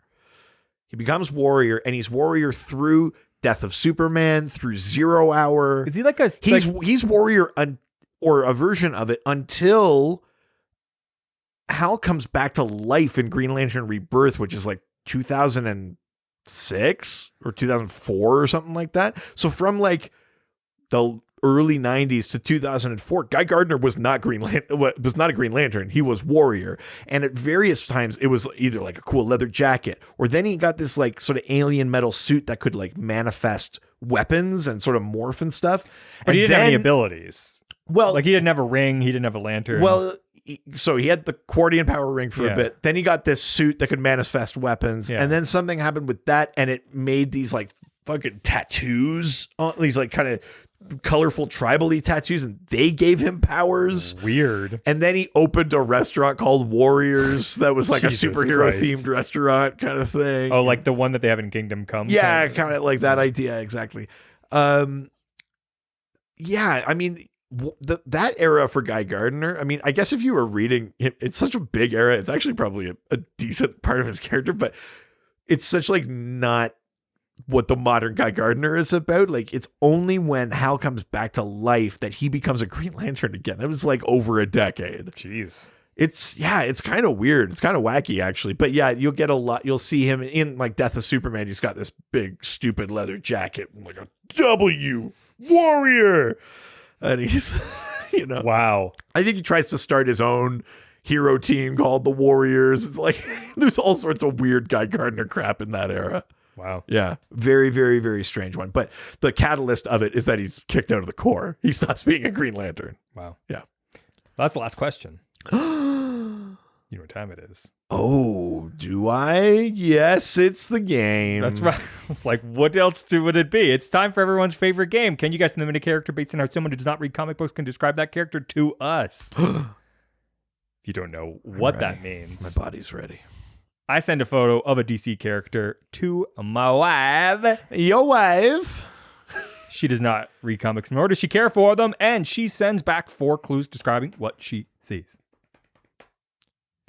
He becomes warrior, and he's warrior through Death of Superman, through 0 Hour. Is he like a... He's warrior or a version of it until Hal comes back to life in Green Lantern Rebirth, which is like 2006 or 2004 or something like that. So from like the early 90s to 2004, Guy Gardner was not a Green Lantern. He was warrior. And at various times it was either like a cool leather jacket, or then he got this like sort of alien metal suit that could like manifest weapons and sort of morph and stuff. But he didn't have any abilities. Well, like he didn't have a ring. He didn't have a lantern. Well, so he had the Quardian power ring for a bit. Then he got this suit that could manifest weapons. And then something happened with that, and it made these like fucking tattoos, these like kind of colorful tribal-y tattoos, and they gave him powers. Weird. And then he opened a restaurant called Warriors that was like a superhero-themed restaurant kind of thing. Oh, like the one that they have in Kingdom Come? Yeah, kind of like that idea, exactly. Yeah, I mean... that era for Guy Gardner, I mean, I guess if you were reading him, it's such a big era. It's actually probably a decent part of his character, but it's such like not what the modern Guy Gardner is about. Like, it's only when Hal comes back to life that he becomes a Green Lantern again. It was like over a decade. Jeez. It's kind of weird. It's kind of wacky, actually. But yeah, you'll get a lot. You'll see him in like Death of Superman. He's got this big, stupid leather jacket, and like a W warrior. And he's, Wow. I think he tries to start his own hero team called the Warriors. It's like, there's all sorts of weird Guy Gardner crap in that era. Wow. Yeah. Very, very, very strange one. But the catalyst of it is that he's kicked out of the Corps. He stops being a Green Lantern. Wow. Yeah. That's the last question. You know what time it is. Oh, do I? Yes, it's the game. That's right. I was like, what else would it be? It's time for everyone's favorite game. Can you guys name a character based on how someone who does not read comic books can describe that character to us? If you don't know what that means. My body's ready. I send a photo of a DC character to my wife. Your wife. She does not read comics, nor does she care for them, and she sends back 4 clues describing what she sees.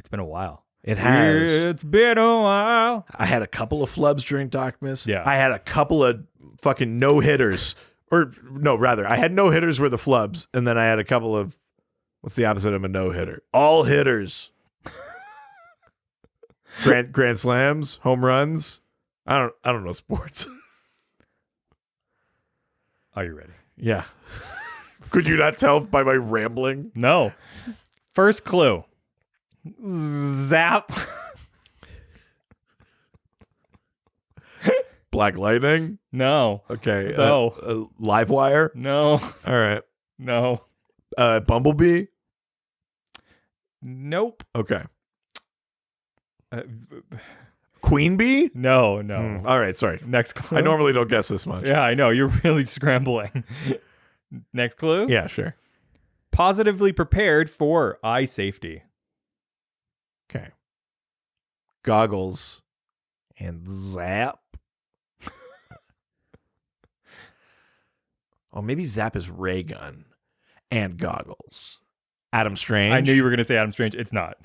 It's been a while. It has. It's been a while. I had a couple of flubs during Darkness. Yeah. I had a couple of fucking no-hitters. Or, no, rather, I had no-hitters were the flubs, and then I had a couple of, what's the opposite of a no-hitter? All hitters. Grand slams, home runs. I don't know sports. Are you ready? Yeah. Could you not tell by my rambling? No. First clue. Zap. Black Lightning? No. Okay. No. Live Wire? No. All right. No. Bumblebee? Nope. Okay. Uh, Queen Bee? no. All right, sorry. Next clue. I normally don't guess this much. Yeah, I know. You're really scrambling. Next clue. Yeah, sure. Positively prepared for eye safety. Okay. Goggles and Zap. Oh, maybe Zap is ray gun and goggles. Adam Strange. I knew you were going to say Adam Strange. It's not.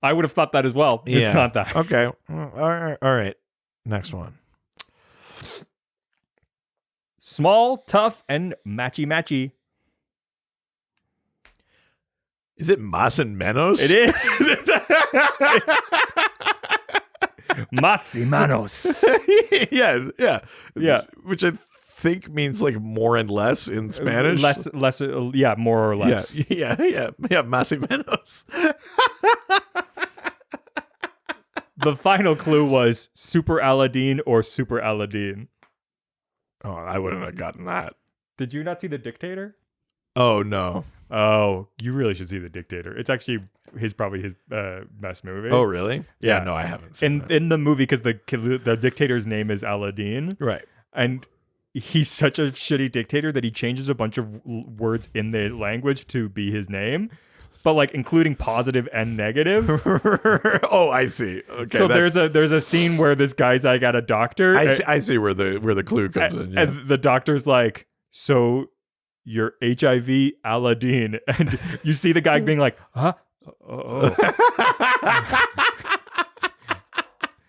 I would have thought that as well. Yeah. It's not that. Okay. All right. Next one. Small, tough, and matchy-matchy. Is it Mas and Menos? It is. Mas y manos. Yeah. Which I think means like more and less in Spanish. Less, yeah, more or less. Yeah. Mas y Menos. The final clue was Super Aladdin or Super Aladdin. Oh, I wouldn't have gotten that. Did you not see The Dictator? Oh, no. Oh, you really should see The Dictator. It's actually probably his best movie. Oh, really? Yeah. No, I haven't seen that. In the movie, because the dictator's name is Aladdin. Right. And he's such a shitty dictator that he changes a bunch of words in the language to be his name, but like including positive and negative. Oh, I see. Okay. So there's a scene where this guy's like at a doctor. I see where the clue comes in. Yeah. And the doctor's like, so you're HIV Aladdin, and you see the guy being like, huh? Oh.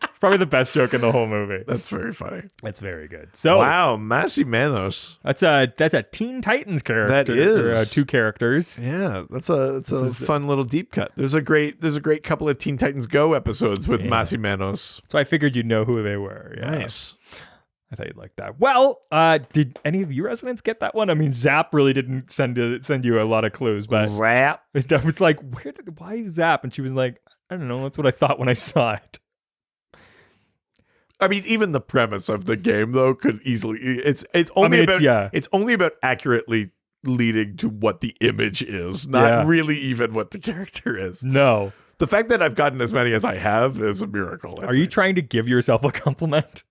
It's probably the best joke in the whole movie. That's very funny. That's very good. So wow, Massey Manos. That's a Teen Titans character. That is 2 characters. Yeah, that's a fun little deep cut. There's a great couple of Teen Titans Go episodes with Massey Manos. So I figured you'd know who they were. Yeah. Nice. I thought you'd like that. Well, did any of you residents get that one? I mean, Zap really didn't send you a lot of clues, but Zap. I was like, why Zap? And she was like, I don't know. That's what I thought when I saw it. I mean, even the premise of the game though could easily it's only about accurately leading to what the image is, not really even what the character is. No. The fact that I've gotten as many as I have is a miracle. Are you trying to give yourself a compliment?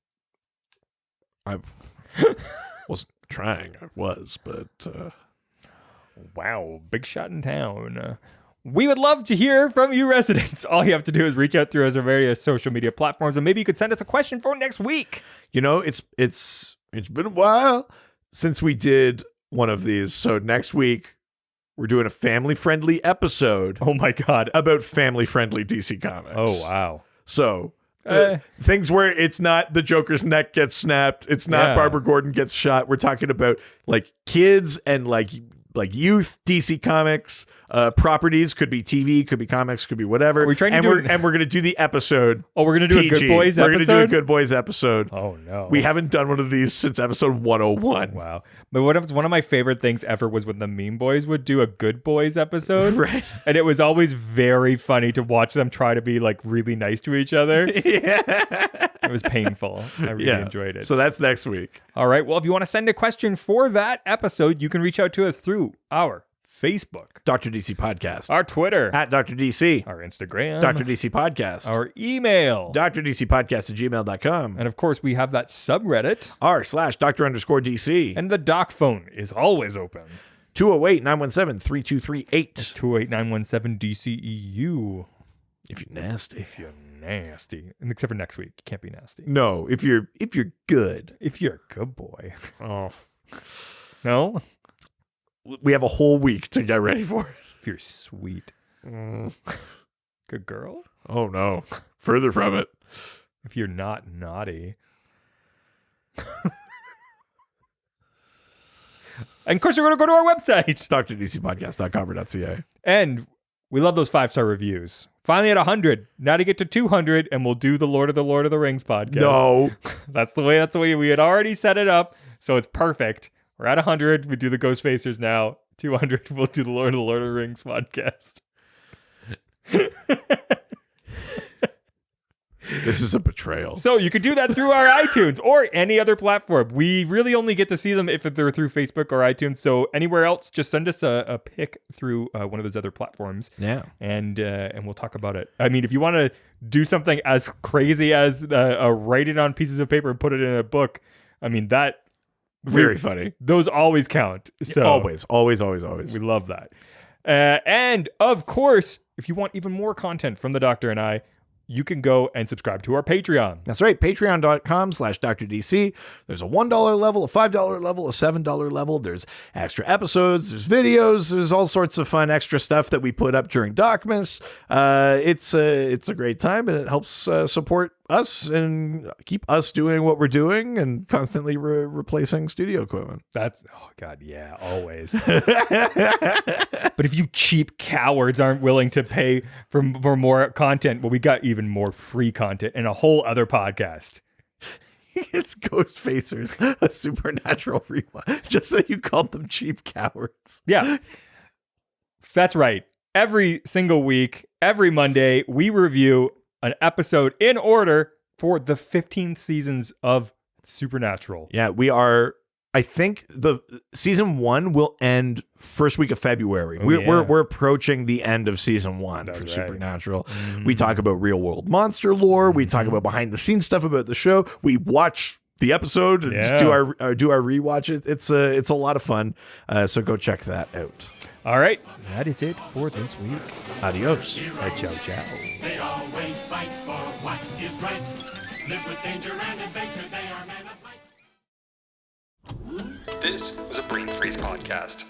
I wasn't trying. I was, but wow, big shot in town. We would love to hear from you residents. All you have to do is reach out through our various social media platforms, and maybe you could send us a question for next week. You know, it's been a while since we did one of these. So next week, we're doing a family-friendly episode Oh my God. about family-friendly DC Comics. Oh, wow. So Eh. things where it's not the Joker's neck gets snapped, it's not Yeah. Barbara Gordon gets shot. We're talking about like kids and like youth DC Comics properties. Could be TV, could be comics, could be whatever. Are we trying to and do we're it- and we're gonna do the episode. Oh, we're going to do PG. a Good Boys We're episode? gonna do a Good Boys episode. Oh, no. We haven't done one of these since episode 101. Wow. But one of my favorite things ever was when the Meme Boys would do a Good Boys episode. Right. And it was always very funny to watch them try to be like really nice to each other. Yeah. It was painful. I really enjoyed it. So that's next week. All right. Well, if you want to send a question for that episode, you can reach out to us through our Facebook, Dr. DC Podcast. our Twitter, At Dr. DC. our Instagram, Dr. DC Podcast. our email, DrDCPodcast@gmail.com. and of course, we have that subreddit. r/Dr_DC. And the doc phone is always open. 208-917-3238. 28917 DCEU. If you're nasty. If you're nasty, and except for next week, you can't be nasty. No, if you're good. If you're a good boy. Oh, no. We have a whole week to get ready for it. If you're sweet, good girl. Oh no. Further from it. If you're not naughty. And of course, you're going to go to our website. DrDCPodcast.com.ca. And we love those 5-star reviews. Finally at 100. Now to get to 200, and we'll do the Lord of the Rings podcast. No. That's the way we had already set it up. So it's perfect. We're at 100. We do the Ghost Facers now. 200. We'll do the Lord of the Rings podcast. This is a betrayal. So you could do that through our iTunes or any other platform. We really only get to see them if they're through Facebook or iTunes. So anywhere else, just send us a pic through one of those other platforms. Yeah. And we'll talk about it. I mean, if you want to do something as crazy as write it on pieces of paper and put it in a book, I mean, that Very funny. those always count. So Always. we love that. And of course, if you want even more content from the Doctor and I, you can go and subscribe to our Patreon. That's right. Patreon.com/DrDC. There's a $1 level, a $5 level, a $7 level. There's extra episodes. There's videos. There's all sorts of fun extra stuff that we put up during Docmas. It's a great time, and it helps support us and keep us doing what we're doing and constantly replacing studio equipment. That's, oh God, yeah, always. But if you cheap cowards aren't willing to pay for more content, well, we got even more free content and a whole other podcast. It's Ghost Facers, a supernatural rewind. Just that you called them cheap cowards. Yeah, that's right. Every single week, every Monday, we review an episode in order for the 15 seasons of Supernatural. Yeah, we are. I think the season 1 will end first week of February. Oh, We're approaching the end of season 1 That's for right. Supernatural. We talk about real world monster lore. We talk about behind the scenes stuff about the show. We watch the episode and Yeah. do our rewatch. It's a lot of fun. So go check that out. All right, that is it for this week. Adios. Ciao, ciao. They always fight for what is right. Live with danger and adventure. They are men of might. This was a Brain Freeze podcast.